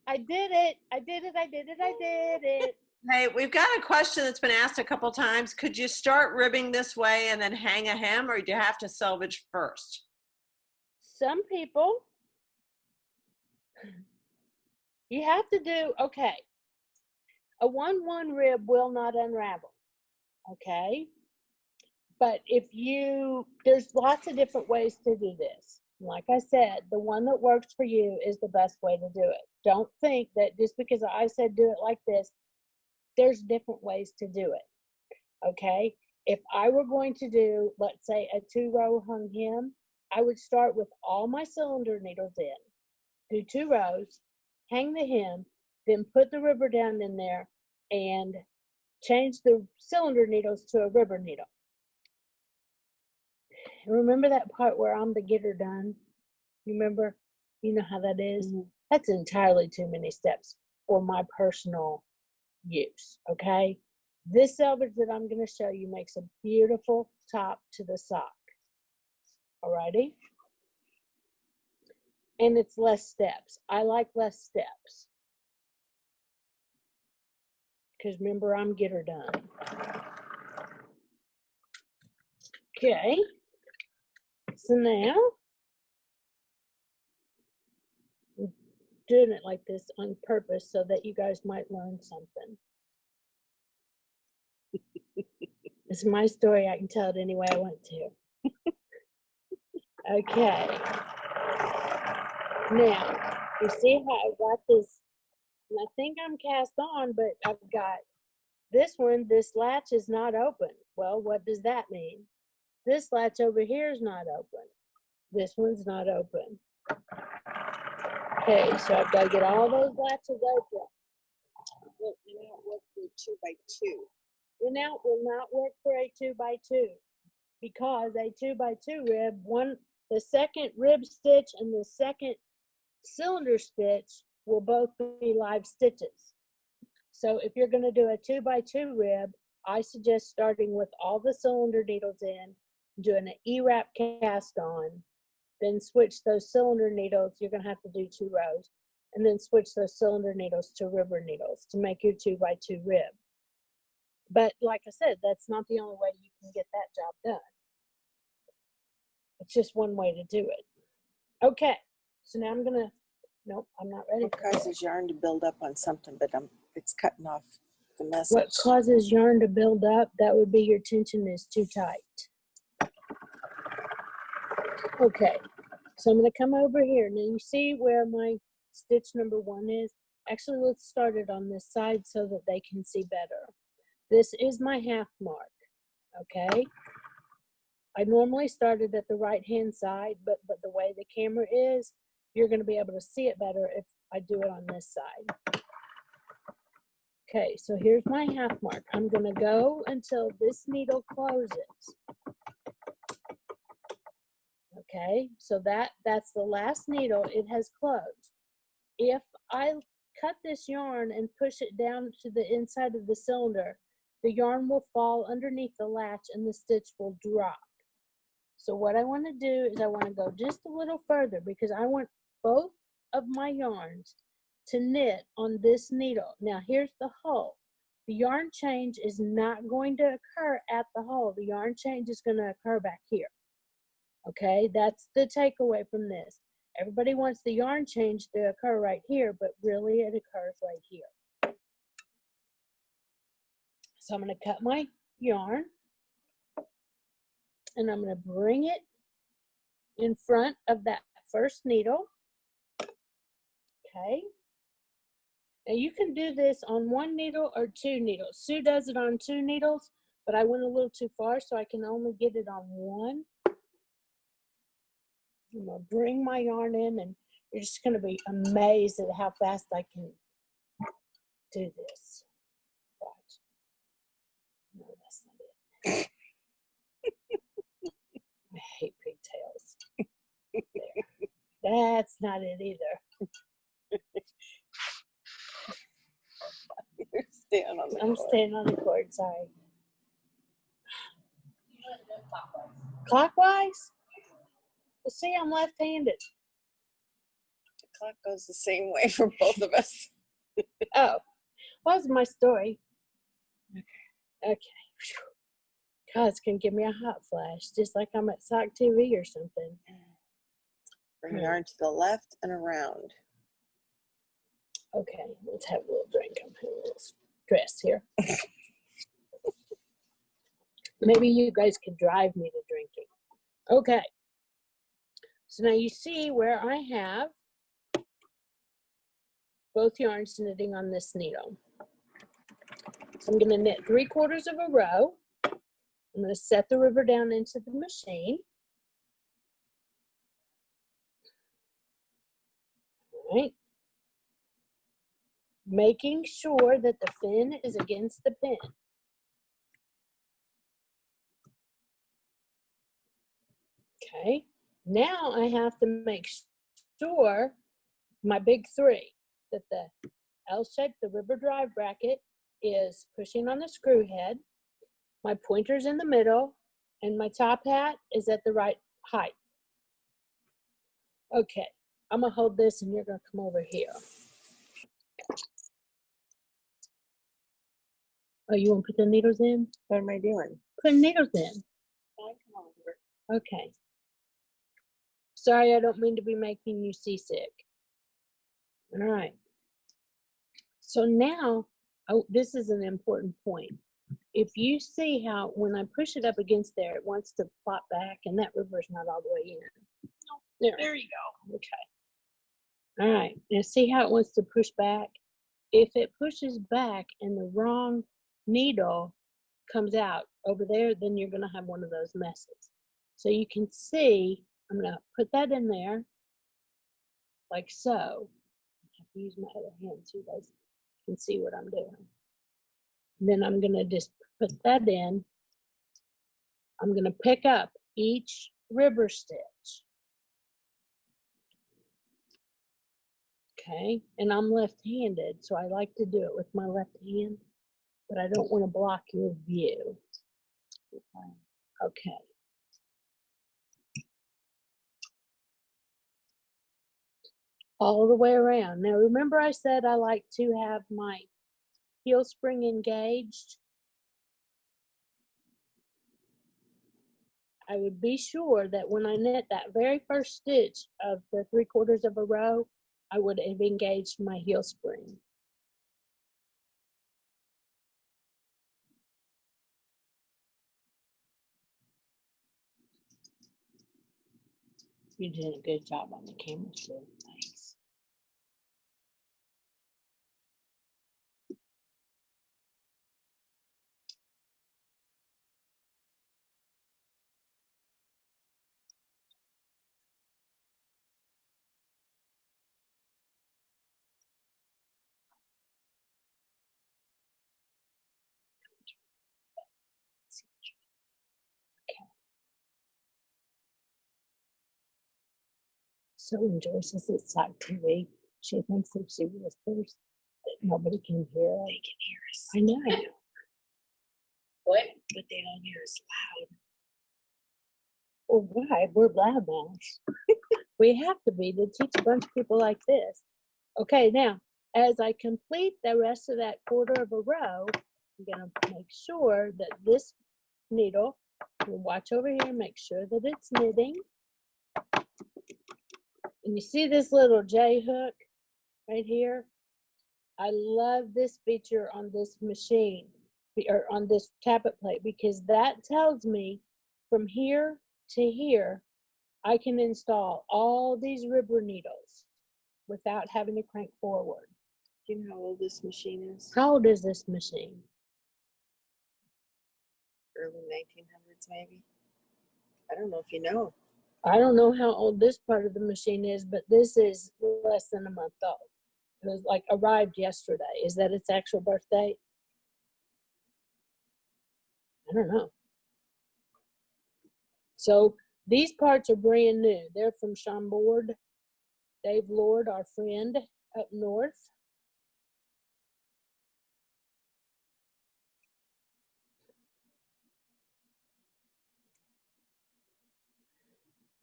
I did it. I did it. I did it. I did it. Hey, we've got a question that's been asked a couple times. Could you start ribbing this way and then hang a hem, or do you have to selvage first? Some people, you have to do, okay. A 1-1 rib will not unravel, okay? But if there's lots of different ways to do this. Like I said, the one that works for you is the best way to do it. Don't think that just because I said do it like this, there's different ways to do it, okay? If I were going to do, let's say, a 2-row hung hem, I would start with all my cylinder needles in, do 2 rows, hang the hem, then put the ribber down in there and change the cylinder needles to a ribber needle. Remember that part where I'm the getter done? You remember? You know how that is? Mm-hmm. That's entirely too many steps for my personal use, okay? This selvage that I'm going to show you makes a beautiful top to the sock. Alrighty? And it's less steps. I like less steps. Because remember, I'm getter done. Okay. So now, I'm doing it like this on purpose so that you guys might learn something. It's my story. I can tell it any way I want to. Okay. Now, you see how I got this, and I think I'm cast on, but I've got this one, this latch is not open. Well, what does that mean? This latch over here is not open. This one's not open. Okay, so I've got to get all those latches open. Well, you know, what for 2x2? Will not work for a 2x2. because a 2x2 rib, the second rib stitch and the second cylinder stitch will both be live stitches. So if you're going to do a 2x2 rib, I suggest starting with all the cylinder needles in, doing an E-wrap cast on, then switch those cylinder needles. You're going to have to do 2 rows, and then switch those cylinder needles to ribber needles to make your 2x2 rib. But like I said, that's not the only way you can get that job done. It's just one way to do it. Okay, so now I'm going to, nope, I'm not ready. What causes yarn to build up on something, but it's cutting off the message. What causes yarn to build up? That would be your tension is too tight. Okay, so I'm going to come over here. Now you see where my stitch number 1 is? Actually, let's start it on this side so that they can see better. This is my half mark, okay? I normally started at the right-hand side, but the way the camera is, you're going to be able to see it better if I do it on this side. Okay, so here's my half mark. I'm going to go until this needle closes. Okay, so that's the last needle. It has closed. If I cut this yarn and push it down to the inside of the cylinder, the yarn will fall underneath the latch and the stitch will drop. So what I want to do is I want to go just a little further because I want both of my yarns to knit on this needle. Now here's the hole. The yarn change is not going to occur at the hole. The yarn change is going to occur back here. Okay, that's the takeaway from this. Everybody wants the yarn change to occur right here, but really it occurs right here. So I'm going to cut my yarn and I'm going to bring it in front of that first needle. Okay. Now you can do this on 1 needle or 2 needles. Sue does it on 2 needles, but I went a little too far, so I can only get it on 1. I'm going to bring my yarn in, and you're just going to be amazed at how fast I can do this. Watch. No, that's not it. I hate pigtails. There. That's not it either. You're staying on the I'm cord. staying on the cord, sorry. Clockwise? Well, see, I'm left-handed. The clock goes the same way for both of us. Oh, well, that's my story. Okay. God, it's going to give me a hot flash, just like I'm at Sock TV or something. Bring yarn to the left and around. Okay, let's have a little drink. I'm having a little stress here. Maybe you guys could drive me to drinking. Okay. So now you see where I have both yarns knitting on this needle. So I'm going to knit 3/4 of a row. I'm going to set the river down into the machine. All right. Making sure that the fin is against the pin. Okay. Now I have to make sure my big 3, that the L shape, the rubber drive bracket, is pushing on the screw head. My pointer's in the middle, and my top hat is at the right height. Okay, I'm gonna hold this and you're gonna come over here. Oh, you wanna put the needles in? What am I doing? Put needles in. Okay. Sorry, I don't mean to be making you seasick. All right. So now, oh, this is an important point. If you see how when I push it up against there, it wants to plop back, and that river's not all the way in. There you go. Okay. All right. Now see how it wants to push back? If it pushes back and the wrong needle comes out over there, then you're going to have one of those messes. So you can see, I'm going to put that in there like so. I have to use my other hand so you guys can see what I'm doing. Then I'm going to just put that in I'm going to pick up each ribber stitch. Okay, and I'm left-handed, so I like to do it with my left hand, but I don't want to block your view. Okay. All the way around. Now remember I said I like to have my heel spring engaged? I would be sure that when I knit that very first stitch of the 3/4 of a row, I would have engaged my heel spring. You did a good job on the camera, too. Thanks. So when Joyce is at Sock TV, she thinks if she whispers that nobody can hear her. They can hear us. I know. What? But they don't hear us loud. Well, why? We're loud mouths. We have to be to teach a bunch of people like this. Okay, now, as I complete the rest of that 1/4 of a row, I'm going to make sure that this needle, we'll watch over here, make sure that it's knitting. And you see this little J hook right here? I love this feature on this machine, or on this tablet plate, because that tells me from here to here, I can install all these ribber needles without having to crank forward. Do you know how old this machine is? How old is this machine? Early 1900s, maybe. I don't know if you know. I don't know how old this part of the machine is, but this is less than a month old. It was like arrived yesterday. Is that its actual birth date? I don't know. So these parts are brand new. They're from Chambord. Dave Lord, our friend up north.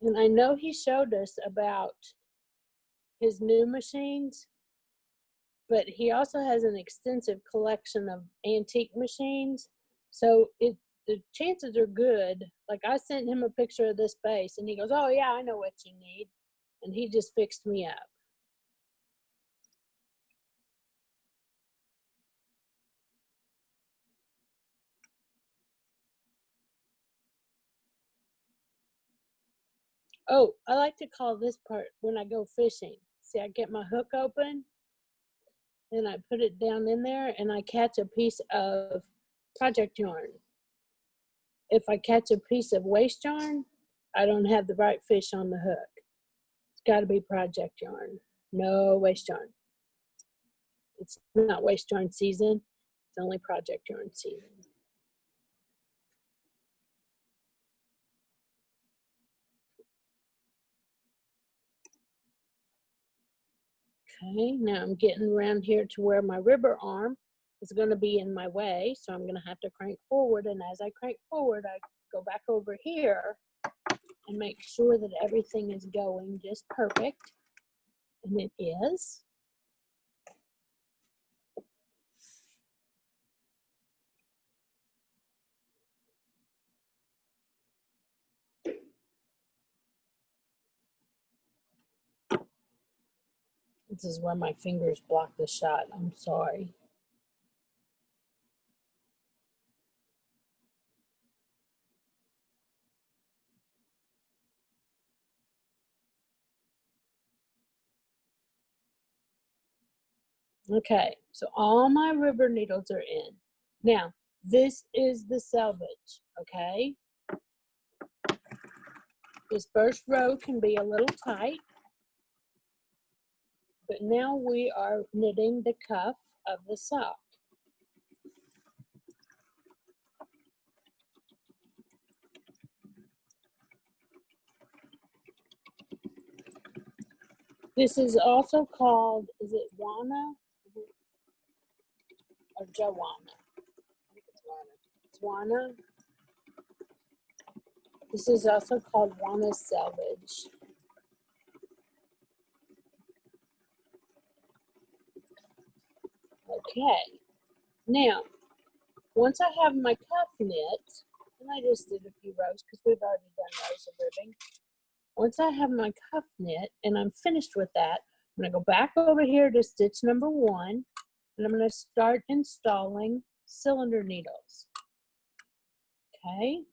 And I know he showed us about his new machines, but he also has an extensive collection of antique machines. So the chances are good. Like I sent him a picture of this base and he goes, oh yeah, I know what you need. And he just fixed me up. Oh, I like to call this part when I go fishing. See, I get my hook open and I put it down in there and I catch a piece of project yarn. If I catch a piece of waste yarn, I don't have the right fish on the hook. It's got to be project yarn. No waste yarn. It's not waste yarn season. It's only project yarn season. Okay, now I'm getting around here to where my ribber arm is going to be in my way. So I'm going to have to crank forward. And as I crank forward, I go back over here and make sure that everything is going just perfect. And it is. This is where my fingers block the shot. I'm sorry. Okay, so all my rubber needles are in. Now, this is the selvage, okay? This first row can be a little tight, but now we are knitting the cuff of the sock. This is also called, is it Wana or Joanna? I think it's Wana. It's Wana. This is also called Wana selvage. Okay. Now, once I have my cuff knit, and I just did a few rows because we've already done rows of ribbing. Once I have my cuff knit and I'm finished with that, I'm going to go back over here to stitch number 1, and I'm going to start installing cylinder needles. Okay.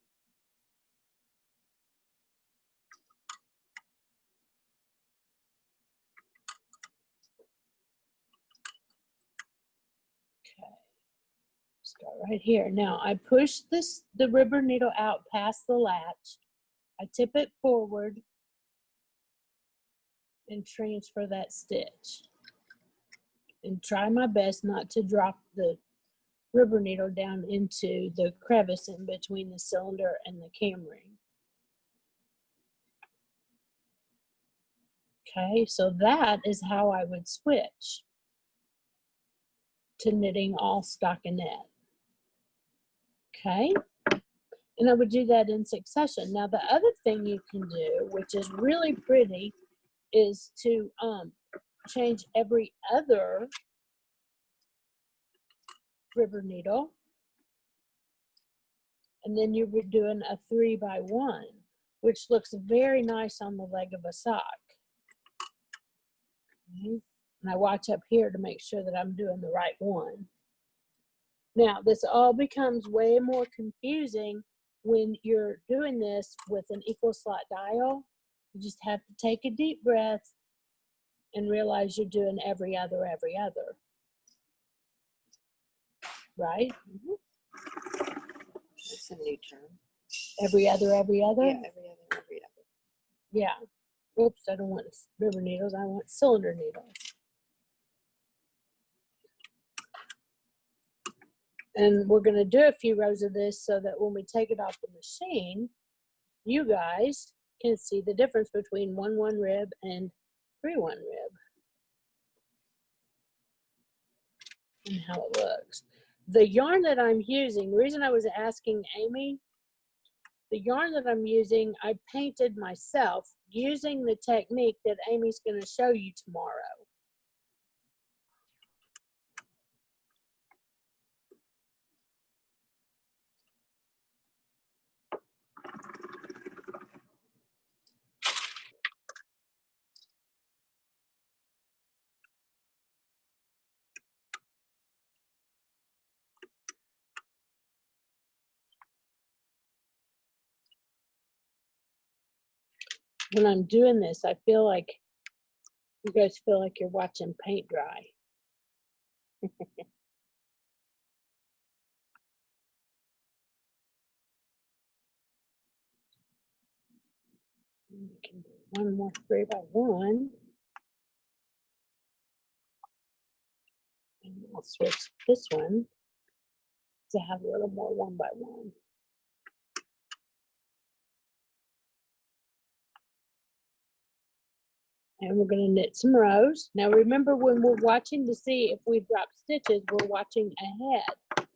Okay. Start right here. Now I push the rubber needle out past the latch. I tip it forward and transfer that stitch. And try my best not to drop the rubber needle down into the crevice in between the cylinder and the cam ring. Okay, so that is how I would switch to knitting all stockinette. Okay, and I would do that in succession. Now the other thing you can do, which is really pretty, is to change every other rubber needle, and then you're doing a 3x1, which looks very nice on the leg of a sock. Okay. And I watch up here to make sure that I'm doing the right one. Now this all becomes way more confusing when you're doing this with an equal slot dial. You just have to take a deep breath and realize you're doing every other. Right? It's a new term. Every other? Yeah, every other. Yeah. Oops, I don't want rubber needles. I want cylinder needles. And we're going to do a few rows of this so that when we take it off the machine, you guys can see the difference between 1-1 rib and 3-1 rib and how it looks. The yarn that I'm using, the reason I was asking Amy, the yarn that I'm using, I painted myself using the technique that Amy's going to show you tomorrow. When I'm doing this, I feel like you guys feel like you're watching paint dry. We can do one more 3x1. And I'll switch this one to have a little more 1x1. And we're going to knit some rows. Now remember, when we're watching to see if we drop stitches, we're watching ahead.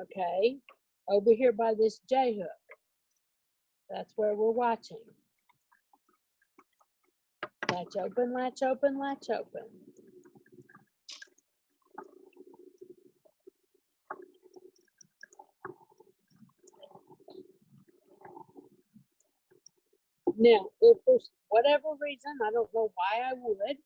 Okay, over here by this J hook. That's where we're watching. Latch open, latch open, latch open. Now, if for whatever reason, I don't know why I would,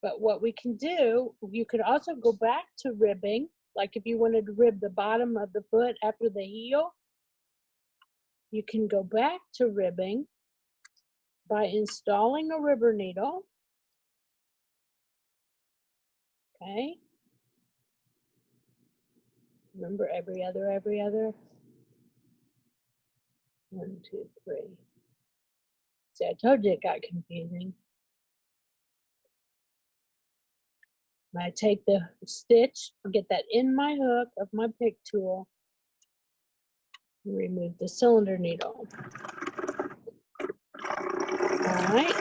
but what we can do, you could also go back to ribbing. Like if you wanted to rib the bottom of the foot after the heel, you can go back to ribbing by installing a rubber needle. Okay. Remember, every other. 1, 2, 3. See, I told you it got confusing. I take the stitch, get that in my hook of my pick tool, and remove the cylinder needle. All right.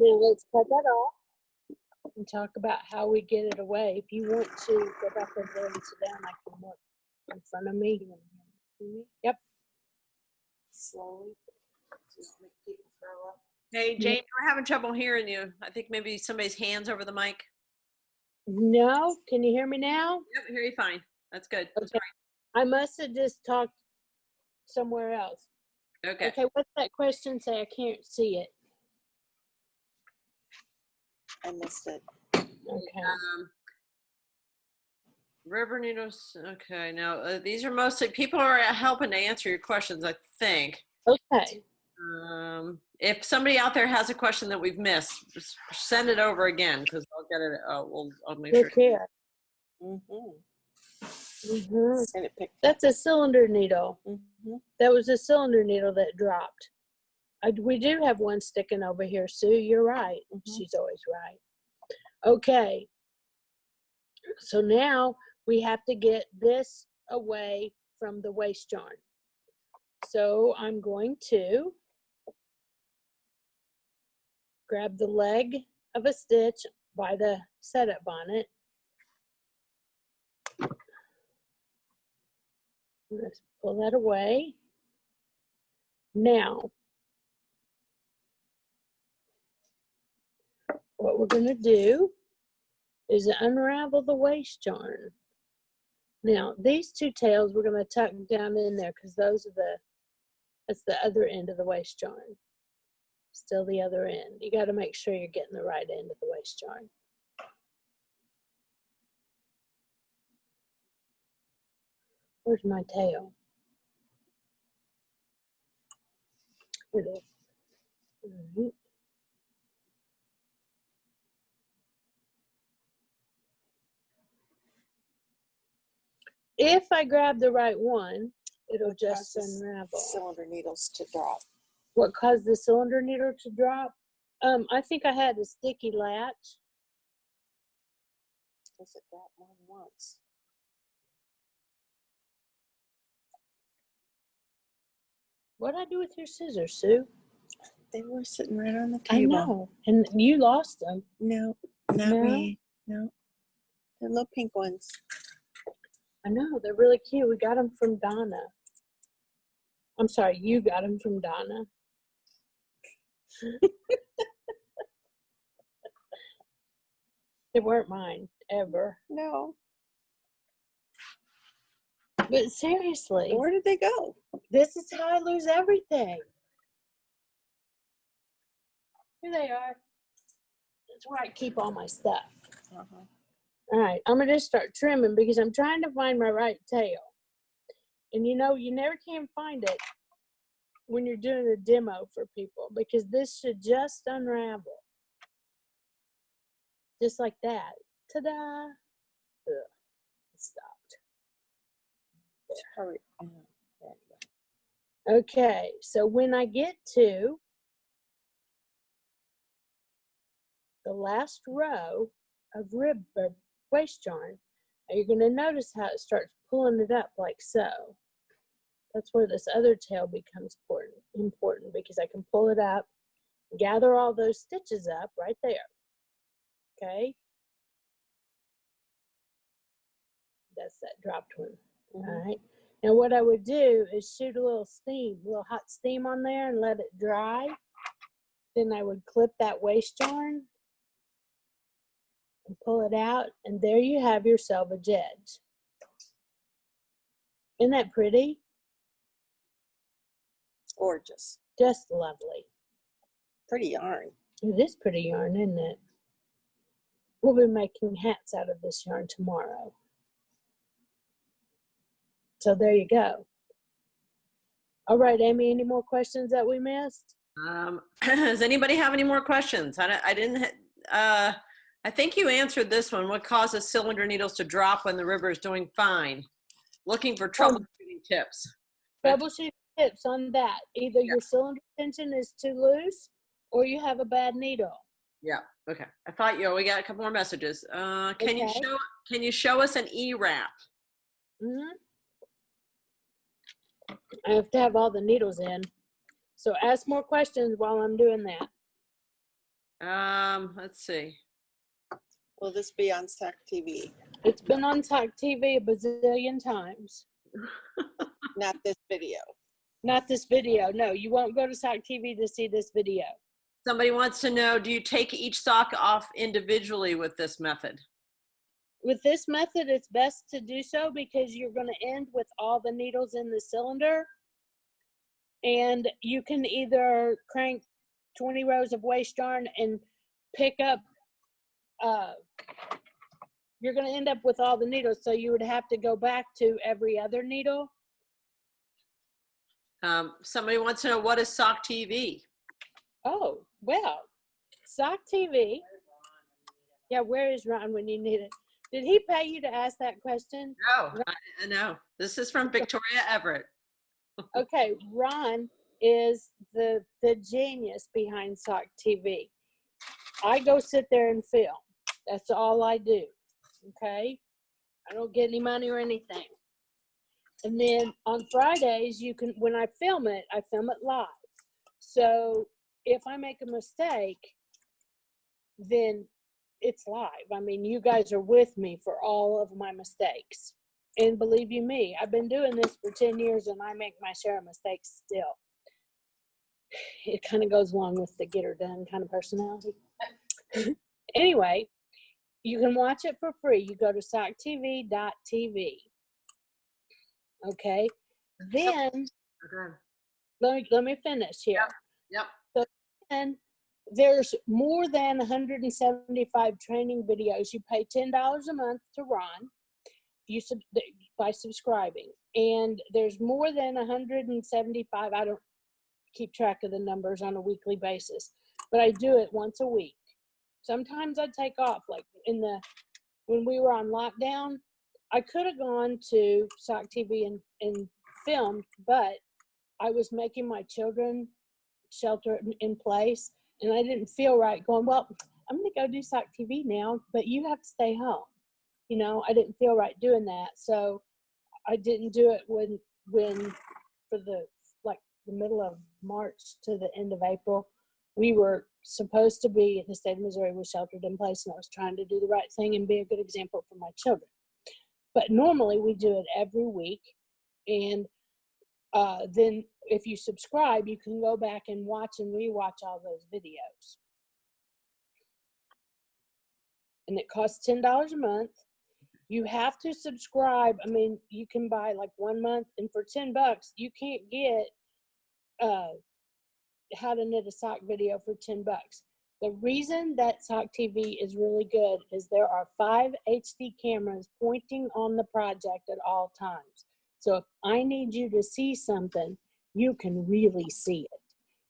Now let's cut that off and talk about how we get it away. If you want to go back over there and sit down, I can work in front of me. Yep. Slowly. Just make people throw up. Hey, Jane, we're having trouble hearing you. I think maybe somebody's hands over the mic. No, can you hear me now? Yep, I hear you fine. That's good. Okay. I must have just talked somewhere else. Okay. Okay, what's that question say? I can't see it. I missed it. Okay. River needles. Okay, now these are mostly people are helping to answer your questions, I think. Okay. If somebody out there has a question that we've missed, just send it over again because I'll get it. I'll make Look sure. here. And it picked. That's a cylinder needle. Mm-hmm. That was a cylinder needle that dropped. We do have one sticking over here, Sue. You're right. Mhm. She's always right. Okay. So now we have to get this away from the waste yarn. So I'm going to grab the leg of a stitch by the setup bonnet. Let's pull that away. Now, what we're going to do is unravel the waste yarn. Now, these two tails we're going to tuck down in there because that's the other end of the waste yarn. Still the other end. You got to make sure you're getting the right end of the waste yarn. Where's my tail? Here it is. All right. If I grab the right one, it'll What just causes unravel. cylinder needles to drop. What caused the cylinder needle to drop? I think I had a sticky latch. Does it drop more than once? What'd I do with your scissors, Sue? They were sitting right on the I table. know. And you lost them. No, not No? me. No. The little pink ones. I know. They're really cute. We got them from Donna. I'm sorry, you got them from Donna. They weren't mine, ever. No. But seriously, Where did they go? this is how I lose everything. Here they are. That's where I keep all my stuff. Uh-huh. All right, I'm gonna just start trimming because I'm trying to find my right tail. And you know, you never can find it when you're doing a demo for people because this should just unravel. Just like that. Ta-da! Ugh, it stopped. Hurry. There you go. Okay, so when I get to the last row of rib or waste yarn, you're going to notice how it starts pulling it up like so. That's where this other tail becomes important because I can pull it up, gather all those stitches up right there. Okay? That's that dropped one. All right. Now what I would do is shoot a little hot steam on there and let it dry. Then I would clip that waste yarn and pull it out, and there you have your selvage edge. Isn't that pretty? Gorgeous. Just lovely. Pretty yarn. It is pretty yarn, isn't it? We'll be making hats out of this yarn tomorrow. So there you go. All right, Amy, any more questions that we missed? Does anybody have any more questions? I think you answered this one. What causes cylinder needles to drop when the river is doing fine? Looking for troubleshooting tips. Troubleshooting tips on that. Either your cylinder tension is too loose or you have a bad needle. Yeah. Okay. I thought we got a couple more messages. Can Okay. you show us an E-wrap? Mm-hmm. I have to have all the needles in. So ask more questions while I'm doing that. Let's see. Will this be on SAC TV? It's been on Talk TV a bazillion times. Not this video. Not this video. No, you won't go to Talk TV to see this video. Somebody wants to know, do you take each sock off individually with this method? With this method, it's best to do so because you're going to end with all the needles in the cylinder. And you can either crank 20 rows of waste yarn and pick up, you're going to end up with all the needles. So you would have to go back to every other needle. Somebody wants to know, what is sock TV? Oh, well, Sock TV. Yeah, where is Ron when you need it? Did he pay you to ask that question? No, no. This is from Victoria Everett. Okay, Ron is the genius behind Sock TV. I go sit there and film. That's all I do. Okay? I don't get any money or anything. And then on Fridays, you can, when I film it live. So if I make a mistake, then it's live. I mean, you guys are with me for all of my mistakes. And believe you me, I've been doing this for 10 years and I make my share of mistakes still. It kind of goes along with the get her done kind of personality. Anyway, you can watch it for free. You go to socktv.tv. Okay. Then, let me finish here. Yep. So then there's more than 175 training videos. You pay $10 a month to Ron by subscribing. And there's more than 175. I don't keep track of the numbers on a weekly basis, but I do it once a week. Sometimes I take off, like when we were on lockdown, I could have gone to Sock TV and filmed, but I was making my children shelter in place, and I didn't feel right going, well, I'm going to go do Sock TV now, but you have to stay home. You know, I didn't feel right doing that, so I didn't do it when for the middle of March to the end of April, we were supposed to be in the state of Missouri was sheltered in place, and I was trying to do the right thing and be a good example for my children. But normally we do it every week, and then if you subscribe, you can go back and watch and rewatch all those videos. And it costs $10 a month. You have to subscribe. I mean, you can buy like 1 month, and for $10, you can't get how to knit a sock video for $10. The reason that Sock TV is really good is there are 5 HD cameras pointing on the project at all times. So if I need you to see something, you can really see it.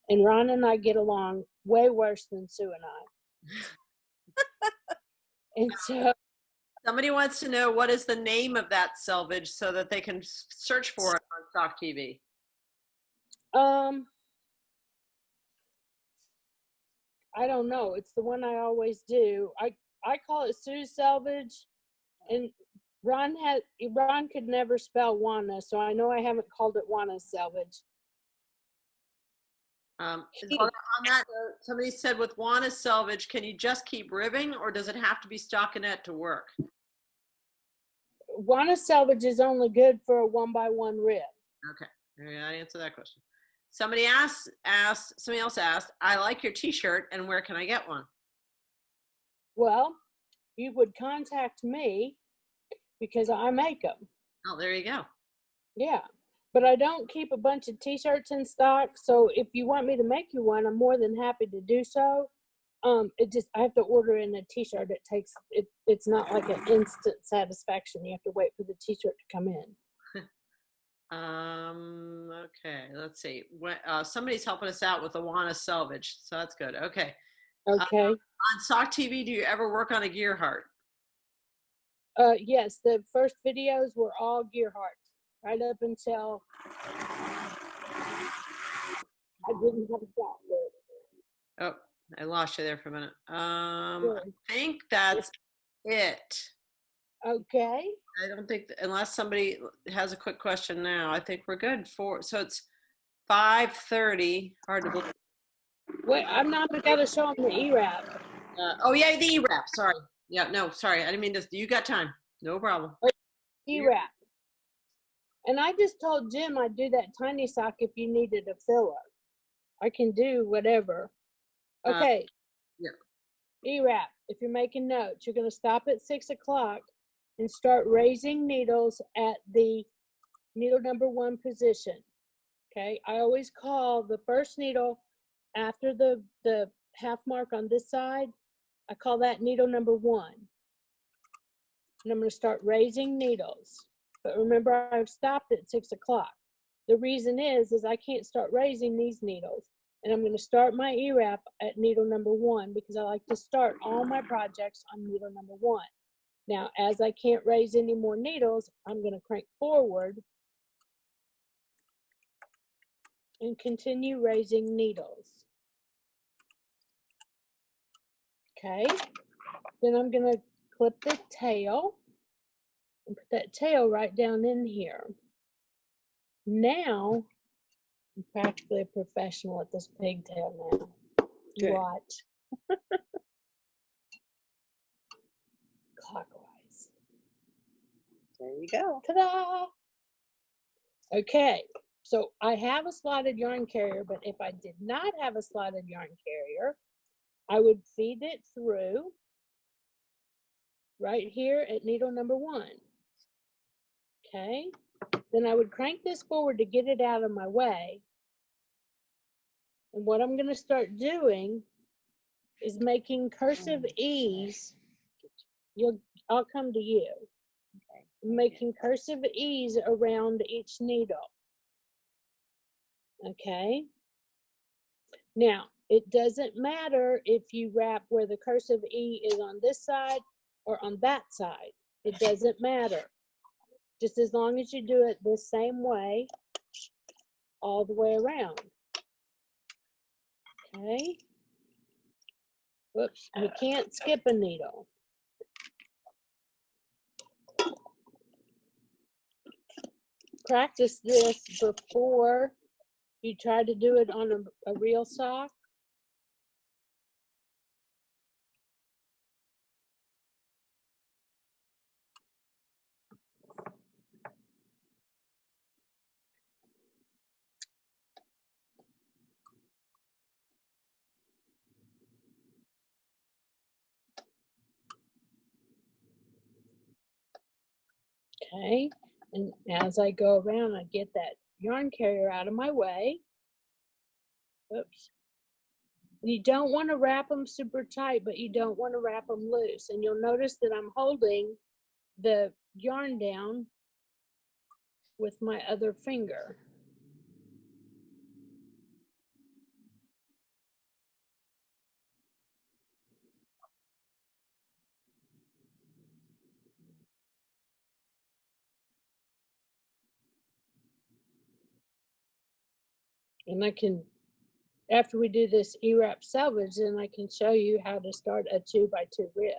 And Ron and I get along way worse than Sue and I. And so Somebody wants to know, what is the name of that selvage so that they can search for it on Sock TV? I don't know. It's the one I always do. I call it Sue's Selvage, and Ron could never spell Wana, so I know I haven't called it Wana's Selvage. On that, somebody said with Wana's Selvage, can you just keep ribbing, or does it have to be stockinette to work? Wana's Selvage is only good for a 1x1 rib. Okay, I answered that question. Somebody else asked, I like your t-shirt, and where can I get one? Well, you would contact me because I make them. Oh, there you go. Yeah, but I don't keep a bunch of t-shirts in stock, so if you want me to make you one, I'm more than happy to do so. I have to order in a t-shirt. It's not like an instant satisfaction. You have to wait for the t-shirt to come in. Okay, let's see. Somebody's helping us out with the Wana Selvage, so that's good. Okay. Okay. On Sock TV, do you ever work on a gear heart? Yes, the first videos were all gear heart, right up until I didn't have a shot there. Oh, I lost you there for a minute. I think that's it. Okay. I don't think, unless somebody has a quick question now, I think we're good so it's 5:30. Hard to believe. Wait, I'm not gonna show them the E-wrap. Oh yeah, the E-wrap. Sorry. Yeah, no, sorry. I didn't mean to. You got time. No problem. E-wrap. And I just told Jim I'd do that tiny sock if you needed a filler. I can do whatever. Okay. Yeah. E-wrap. If you're making notes, you're gonna stop at 6 o'clock and start raising needles at the needle number 1 position. Okay. I always call the first needle after the half mark on this side. I call that needle number 1. And I'm going to start raising needles. But remember, I've stopped at 6 o'clock. The reason is I can't start raising these needles. And I'm going to start my E-wrap at needle number 1 because I like to start all my projects on needle number 1. Now, as I can't raise any more needles, I'm going to crank forward and continue raising needles. Okay. Then I'm going to clip the tail and put that tail right down in here. Now, I'm practically a professional at this pigtail now. Good. Watch. Clockwise. There you go. Ta-da! Okay, so I have a slotted yarn carrier, but if I did not have a slotted yarn carrier, I would feed it through right here at needle number 1. Okay, then I would crank this forward to get it out of my way. And what I'm going to start doing is making cursive E's. I'll come to you. Okay. Making cursive E's around each needle. Okay. Now, it doesn't matter if you wrap where the cursive E is on this side or on that side. It doesn't matter. Just as long as you do it the same way all the way around. Okay. Whoops, you can't skip a needle. Practice this before you try to do it on a real sock. Okay, and as I go around, I get that yarn carrier out of my way. Oops. You don't want to wrap them super tight, but you don't want to wrap them loose. And you'll notice that I'm holding the yarn down with my other finger. And I can, after we do this E-wrap selvage, then I can show you how to start a 2x2 rib.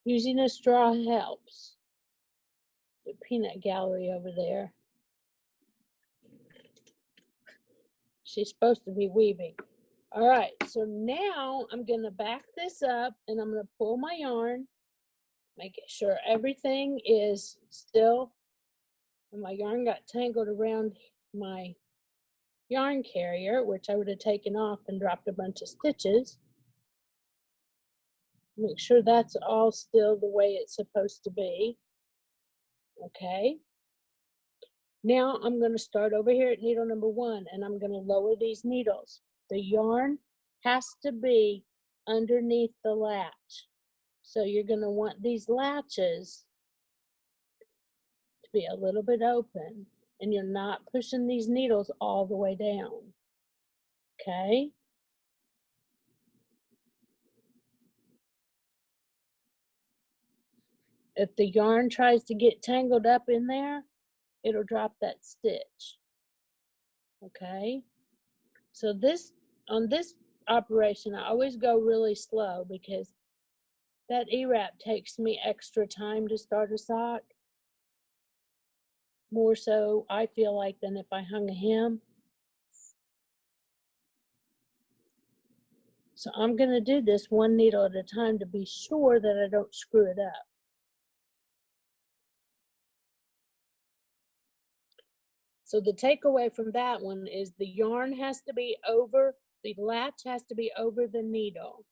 Using a straw helps. The peanut gallery over there. She's supposed to be weaving. All right, so now I'm going to back this up and I'm going to pull my yarn, make sure everything is still, and my yarn got tangled around my yarn carrier, which I would have taken off and dropped a bunch of stitches. Make sure that's all still the way it's supposed to be. Okay. Now I'm going to start over here at needle number 1 and I'm going to lower these needles. The yarn has to be underneath the latch. So you're going to want these latches to be a little bit open and you're not pushing these needles all the way down. Okay. If the yarn tries to get tangled up in there, it'll drop that stitch. Okay? So on this operation, I always go really slow because that E-wrap takes me extra time to start a sock. More so, I feel like, than if I hung a hem. So I'm going to do this one needle at a time to be sure that I don't screw it up. So the takeaway from that one is the yarn has to be over, the latch has to be over the needle.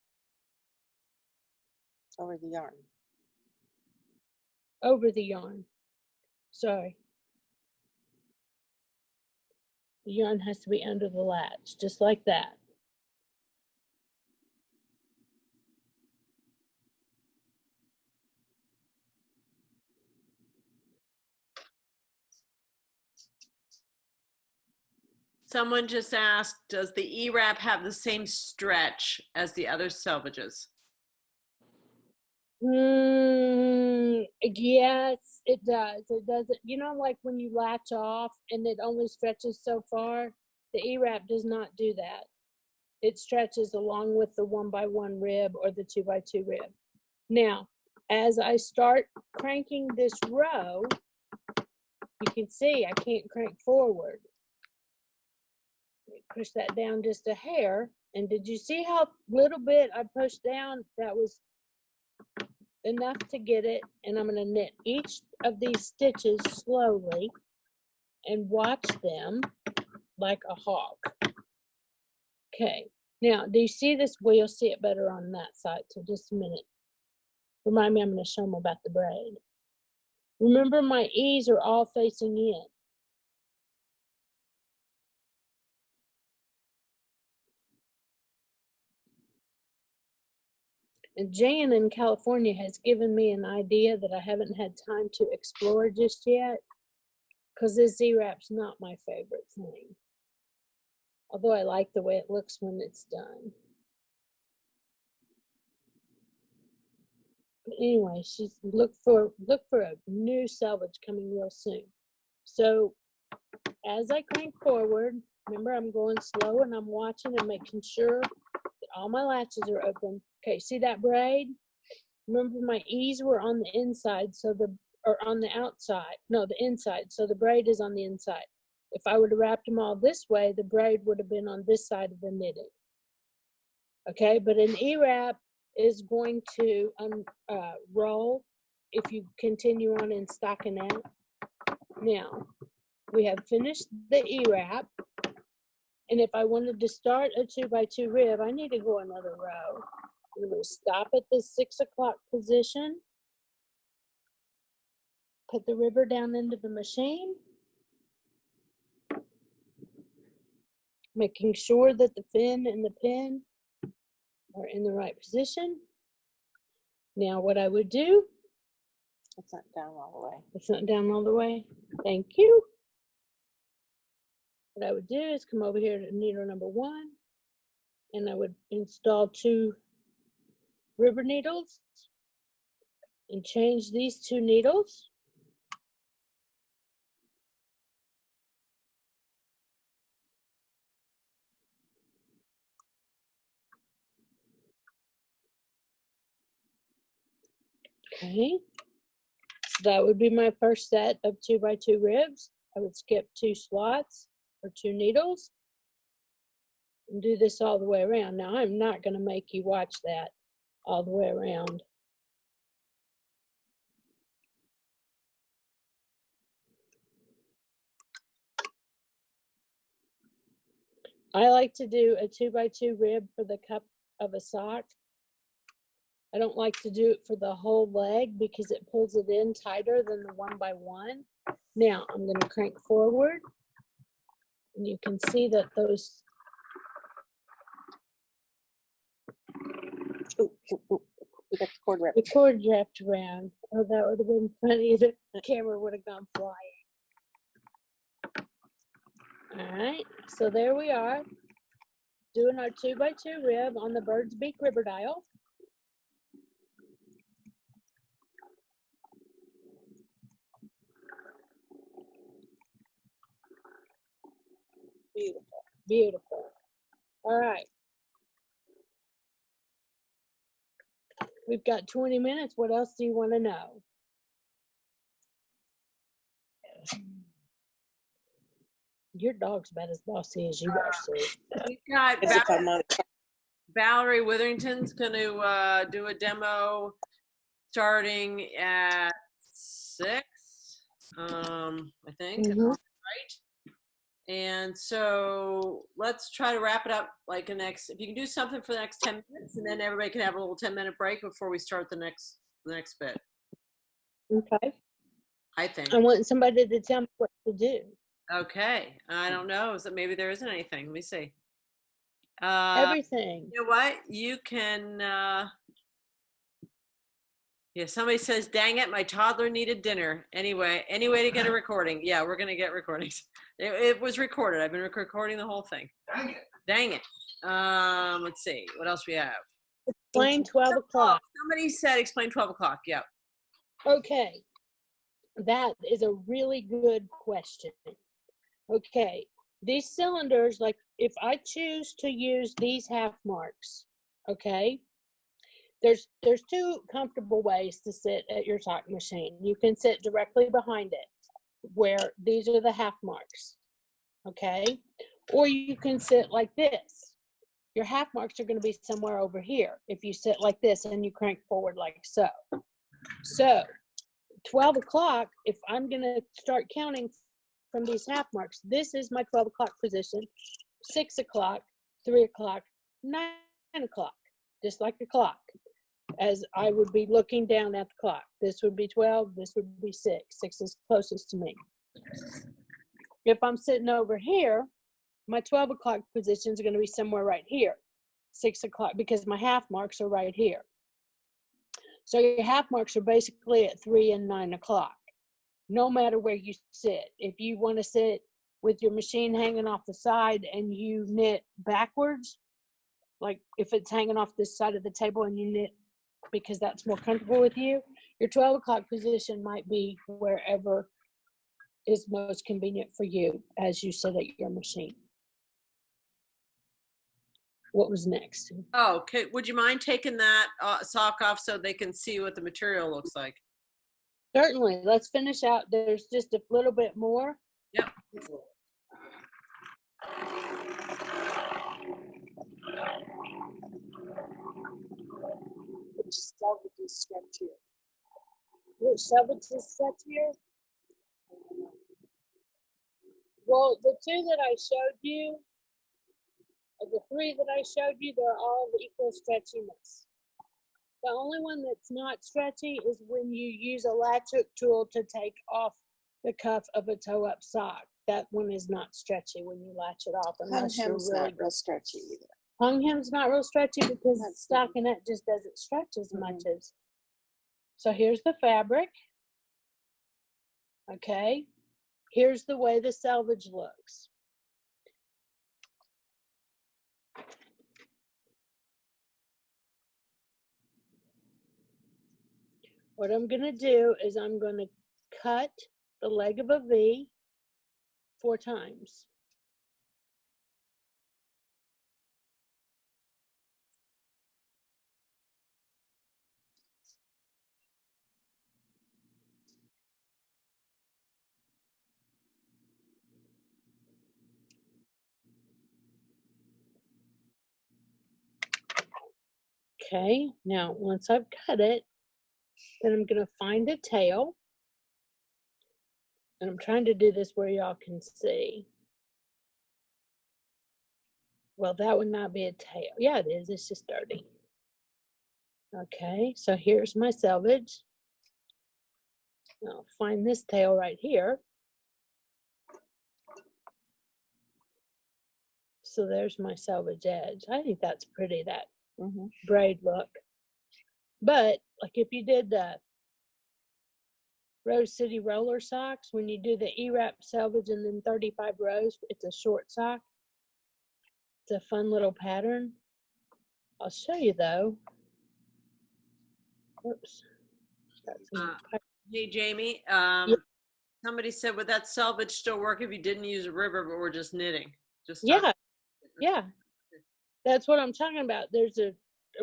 Over the yarn. Over the yarn. Sorry. The yarn has to be under the latch, just like that. Someone just asked, does the E-wrap have the same stretch as the other selvages? Yes, it does. It does. You know, like when you latch off and it only stretches so far, the E-wrap does not do that. It stretches along with the 1x1 rib or the 2x2 rib. Now, as I start cranking this row, you can see I can't crank forward. Push that down just a hair. And did you see how little bit I pushed down? That was enough to get it. And I'm going to knit each of these stitches slowly and watch them like a hawk. Okay. Now, do you see this? Well, you'll see it better on that side. So just a minute. Remind me, I'm going to show them about the braid. Remember, my E's are all facing in. And Jan in California has given me an idea that I haven't had time to explore just yet, because this Z-wrap's not my favorite thing. Although I like the way it looks when it's done. But anyway, she's look for a new selvage coming real soon. So as I crank forward, remember I'm going slow and I'm watching and making sure that all my latches are open. Okay, see that braid? Remember my E's were on the inside, or on the outside. No, the inside. So the braid is on the inside. If I would have wrapped them all this way, the braid would have been on this side of the knitting. Okay, but an E-wrap is going to roll if you continue on in stockinette. Now, we have finished the E-wrap, and if I wanted to start a 2x2 rib, I need to go another row. I'm going to stop at the 6 o'clock position, put the ribber down into the machine, making sure that the fin and the pin are in the right position. Now what I would do, It's not down all the way. it's not down all the way. Thank you. What I would do is come over here to needle number 1, and I would install 2 ribber needles and change these 2 needles. Okay, so that would be my first set of 2x2 ribs. I would skip 2 slots or 2 needles and do this all the way around. Now I'm not going to make you watch that all the way around. I like to do a 2x2 rib for the cup of a sock. I don't like to do it for the whole leg because it pulls it in tighter than the 1x1. Now I'm going to crank forward, and you can see that those. Ooh, we got the cord wrapped. The cord wrapped around. Oh, that would have been funny. The camera would have gone flying. All right, so there we are, doing our 2x2 rib on the bird's beak ribber dial. Beautiful. Beautiful. All right. We've got 20 minutes. What else do you want to know? Your dog's about as bossy as you are, Sue. We've got It's if I'm on. Valerie Witherington's going to do a demo starting at 6, I think. Mhm. Right? And so let's try to wrap it up like if you can do something for the next 10 minutes, and then everybody can have a little 10-minute break before we start the next bit, Okay. I think. I want somebody to tell me what to do. Okay. I don't know. So maybe there isn't anything. Let me see. Everything. You know what? You can, yeah, somebody says, dang it, my toddler needed dinner. Anyway, any way to get a recording. Yeah, we're going to get recordings. It was recorded. I've been recording the whole thing. Dang it. Let's see. What else we have? Explain 12 o'clock. Somebody said explain 12 o'clock. Yeah. Okay. That is a really good question. Okay. These cylinders, like if I choose to use these half marks, okay, there's two comfortable ways to sit at your sock machine. You can sit directly behind it, where these are the half marks, okay? Or you can sit like this. Your half marks are going to be somewhere over here if you sit like this and you crank forward like so. So 12 o'clock, if I'm going to start counting from these half marks, this is my 12 o'clock position, 6 o'clock, 3 o'clock, 9 o'clock, just like the clock, as I would be looking down at the clock. This would be 12, this would be 6. 6 is closest to me. If I'm sitting over here, my 12 o'clock position is going to be somewhere right here, 6 o'clock, because my half marks are right here. So your half marks are basically at 3 and 9 o'clock, no matter where you sit. If you want to sit with your machine hanging off the side and you knit backwards, like if it's hanging off this side of the table and you knit because that's more comfortable with you, your 12 o'clock position might be wherever is most convenient for you as you sit at your machine. What was next? Oh, okay. Would you mind taking that sock off so they can see what the material looks like? Certainly. Let's finish out. There's just a little bit more. Yep. Which selvage is stretchier? Which selvage is stretchier? Well, the two that I showed you, the three that I showed you, they're all of equal stretchiness. The only one that's not stretchy is when you use a latch hook tool to take off the cuff of a toe-up sock. That one is not stretchy when you latch it off. Unless you're Hem's really not real stretchy either. hung hem's not real stretchy because That's stockinette just doesn't stretch as much as. So here's the fabric. Okay. Here's the way the selvage looks. What I'm going to do is I'm going to cut the leg of a V 4 times. Okay, now once I've cut it, then I'm going to find a tail. And I'm trying to do this where y'all can see. Well, that would not be a tail. Yeah, it is. It's just dirty. Okay, so here's my selvage. I'll find this tail right here. So there's my selvage edge. I think that's pretty, that braid look. But like if you did the Rose City roller socks, when you do the E-wrap selvage and then 35 rows, it's a short sock. It's a fun little pattern. I'll show you though. Oops. Got some Hey, Jamie, Yeah. somebody said, would that selvage still work if you didn't use a river but were just knitting? Just start. Yeah, yeah. That's what I'm talking about. There's a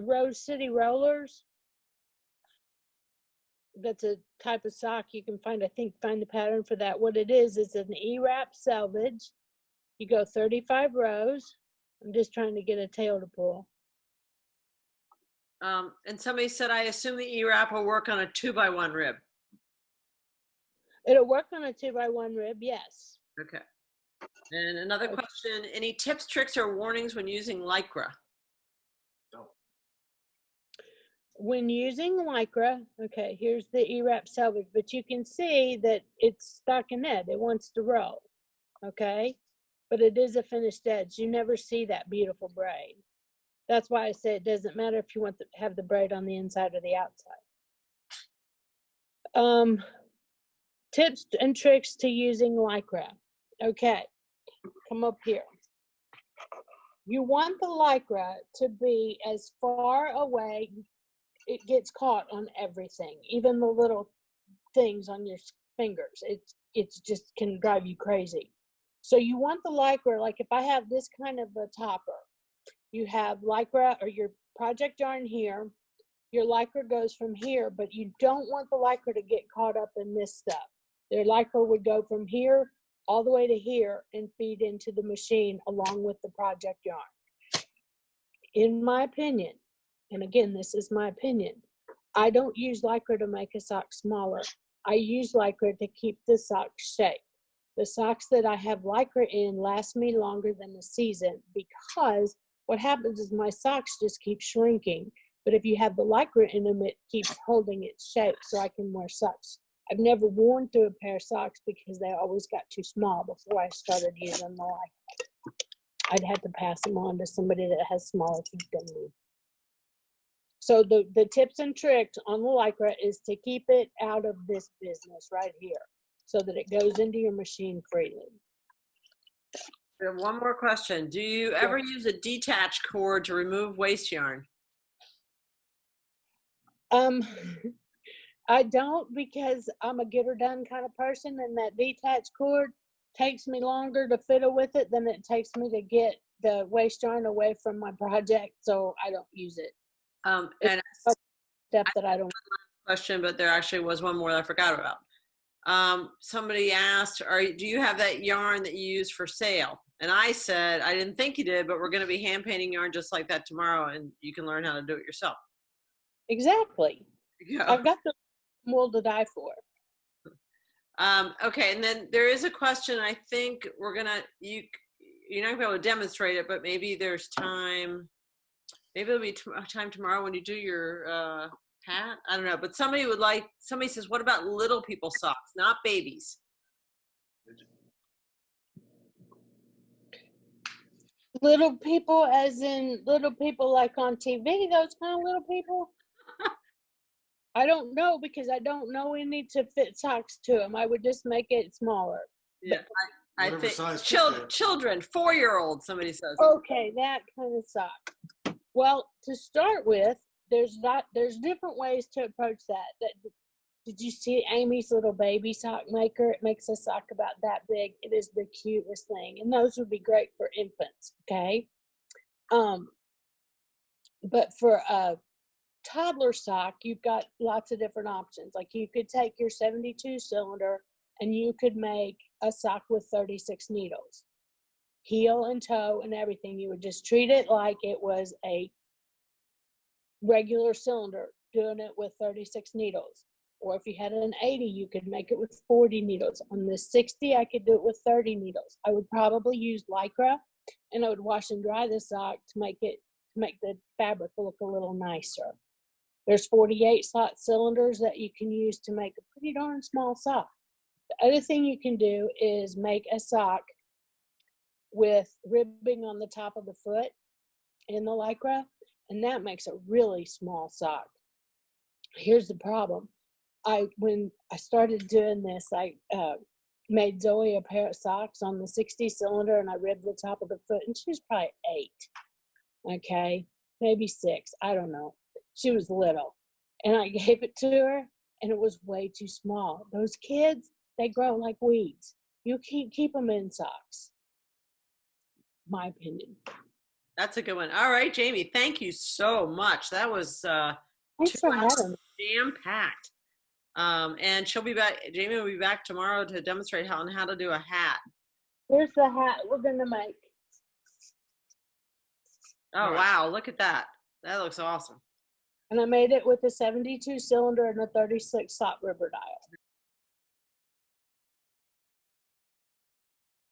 Rose City Rollers. That's a type of sock you can find. I think find the pattern for that. What it is an E-wrap selvage. You go 35 rows. I'm just trying to get a tail to pull. And somebody said, I assume the E-wrap will work on a 2x1 rib. It'll work on a 2x1 rib, yes. Okay. And another question, any tips, tricks, or warnings when using Lycra? When using Lycra, okay, here's the E-wrap selvage, but you can see that it's stockinette. It wants to roll, okay? But it is a finished edge. You never see that beautiful braid. That's why I say it doesn't matter if you want to have the braid on the inside or the outside. Tips and tricks to using Lycra. Okay, come up here. You want the Lycra to be as far away, it gets caught on everything, even the little things on your fingers. It's just can drive you crazy. So you want the Lycra, like if I have this kind of a topper, you have Lycra or your project yarn here, your Lycra goes from here, but you don't want the Lycra to get caught up in this stuff. Their Lycra would go from here all the way to here and feed into the machine along with the project yarn. In my opinion, and again, this is my opinion, I don't use Lycra to make a sock smaller. I use Lycra to keep the sock shape. The socks that I have Lycra in last me longer than a season because what happens is my socks just keep shrinking. But if you have the Lycra in them, it keeps holding its shape so I can wear socks. I've never worn through a pair of socks because they always got too small before I started using the Lycra. I'd have to pass them on to somebody that has smaller feet than me. So the tips and tricks on the Lycra is to keep it out of this business right here so that it goes into your machine freely. We have one more question. Do you ever use a detached cord to remove waste yarn? I don't because I'm a get her done kind of person, and that detached cord takes me longer to fiddle with it than it takes me to get the waste yarn away from my project, so I don't use it. And It's a step that I don't. Question, but there actually was one more that I forgot about. Somebody asked, do you have that yarn that you use for sale? And I said, I didn't think you did, but we're going to be hand painting yarn just like that tomorrow, and you can learn how to do it yourself. Exactly. Yeah. I've got the wool to die for. Okay, and then there is a question. I think we're gonna you're not gonna be able to demonstrate it, but maybe there's time. Maybe there'll be time tomorrow when you do your hat. I don't know, but somebody says, what about little people socks, not babies? Little people, as in little people like on TV, those kind of little people? I don't know because I don't know any to fit socks to them. I would just make it smaller. Yeah, I think size children, 4-year-olds, somebody says. Okay, that kind of sock. Well, to start with, there's different ways to approach that. Did you see Amy's little baby sock maker? It makes a sock about that big. It is the cutest thing, and those would be great for infants. Okay, but for a toddler sock, you've got lots of different options. Like you could take your 72 cylinder and you could make a sock with 36 needles, heel and toe and everything. You would just treat it like it was a regular cylinder, doing it with 36 needles. Or if you had an 80, you could make it with 40 needles. On the 60, I could do it with 30 needles. I would probably use Lycra, and I would wash and dry the sock to make the fabric look a little nicer. There's 48 slot cylinders that you can use to make a pretty darn small sock. The other thing you can do is make a sock with ribbing on the top of the foot in the Lycra, and that makes a really small sock. Here's the problem. When I started doing this, I made Zoe a pair of socks on the 60 cylinder, and I ribbed the top of the foot, and she was probably 8, okay, maybe 6, I don't know. She was little, and I gave it to her, and it was way too small. Those kids, they grow like weeds. You can't keep them in socks. my opinion. That's a good one. All right, Jamie, thank you so much. That was Thanks 2 for hours having me. jam-packed. And she'll be back. Jamie will be back tomorrow to demonstrate how to do a hat. Here's the hat we're gonna make. Oh, wow. Look at that. That looks awesome. And I made it with a 72 cylinder and a 36 slot rubber dial.